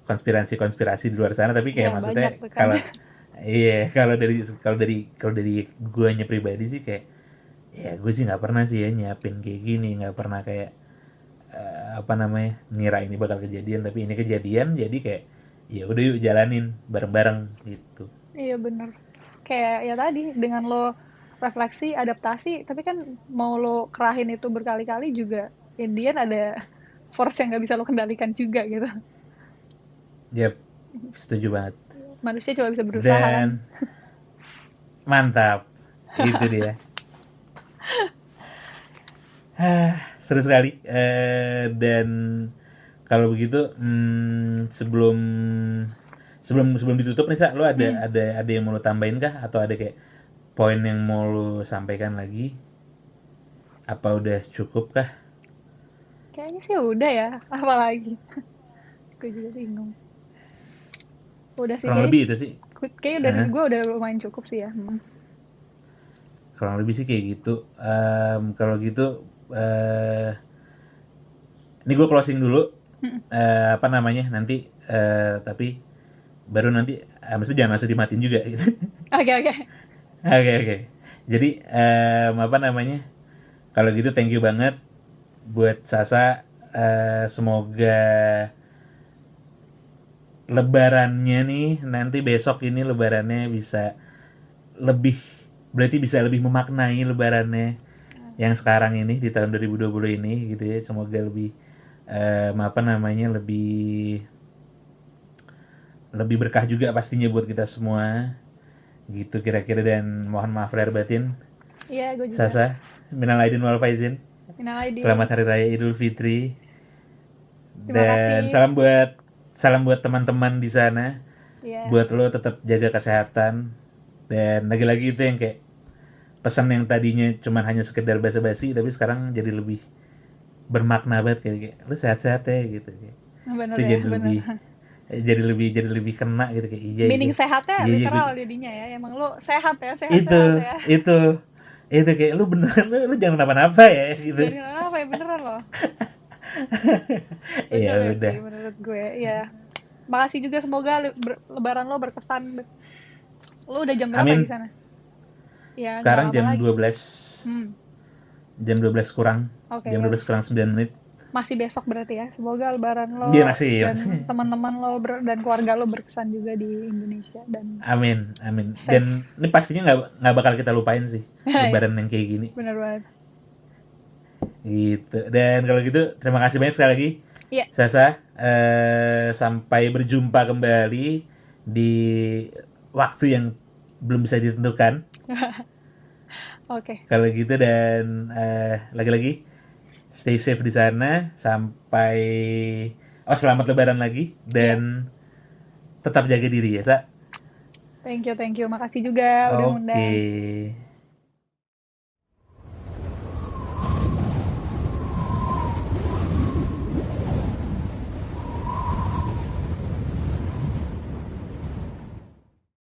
konspirasi di luar sana, tapi Ya kayak banyak maksudnya tuh kan. kalau iya, kalau dari pribadi sih kayak, ya gue sih nggak pernah sih ya nyiapin kayak gini, nggak pernah kayak, apa namanya, ngira ini bakal kejadian tapi ini kejadian, jadi kayak ya udah yuk jalanin bareng-bareng gitu. Iya bener. Kayak ya tadi, dengan lo refleksi, adaptasi, tapi kan mau lo kerahin itu berkali-kali juga, Indian ada force yang nggak bisa lo kendalikan juga gitu. Yep, setuju banget. Manusia cuma bisa berusaha kan. Dan mantap, itu dia. Seru sekali. Dan kalau begitu, sebelum sebelum sebelum ditutup nih, Sa, lo Hmm. ada yang mau lo tambahin kah? Atau ada kayak poin yang mau lo sampaikan lagi? Apa udah cukup kah? Kayaknya sih udah ya, apalagi. Gue juga bingung. Udah sih Kurang kayaknya. lebih itu sih. Kayaknya dari Hah? gue udah lumayan cukup sih ya. Kurang lebih sih kayak gitu. Kalau gitu, ini gue closing dulu. Apa namanya nanti, tapi baru nanti, maksudnya jangan langsung dimatiin juga gitu. Oke, oke. Oke, oke. Jadi, apa namanya, kalau gitu thank you banget buat Sasa. Semoga lebarannya nih, nanti besok ini lebarannya bisa lebih, berarti bisa lebih memaknai lebarannya yang sekarang ini di tahun 2020 ini gitu ya. Semoga lebih, apa namanya, lebih lebih berkah juga pastinya buat kita semua gitu kira-kira. Dan mohon maaf lahir batin. Iya, gue juga. Sasa, minal aidin wal faizin. Minal aidin. Selamat hari raya Idul Fitri. Terima Dan kasih. salam buat teman-teman di sana. Iya, Buat lo tetap jaga kesehatan. Dan lagi-lagi itu yang kayak pesan yang tadinya cuman hanya sekedar basa-basi tapi sekarang jadi lebih bermakna banget, kayak lu sehat-sehat ya gitu. bener Itu ya, jadi bener. lebih, jadi lebih kena gitu, kayak iya Meaning iya. sehatnya Iya iya gue, literal jadinya ya. Emang lo sehat ya, itu sehat-sehat ya. itu itu kayak lu beneran, lu jangan kenapa-napa ya gitu. Jadi apa ya, beneran loh. Ya Bener ya udah. sih menurut gue. Iya. Makasih juga, semoga lebaran lo berkesan. Lo udah jam berapa di Amin. sana? Ya, nggak Sekarang lama jam lagi dua sih. belas Hmm, jam 12 kurang. oke Jam ya. 12 kurang 9 menit. Masih besok berarti ya. Semoga lebaran Iya lo masih dan masih. teman-teman lo dan keluarga lo berkesan juga di Indonesia dan Amin, amin. Dan safe. ini pastinya nggak bakal kita lupain sih Ya, lebaran yang kayak gini. bener banget. Gitu. Dan kalau gitu terima kasih banyak sekali lagi Iya, Sasa. Sampai berjumpa kembali di waktu yang belum bisa ditentukan. oke. Kalau gitu, dan lagi-lagi stay safe di sana sampai, oh, selamat lebaran lagi Iya, dan tetap jaga diri ya, Sa. thank you, thank you. Makasih juga udah Oke. ngundang.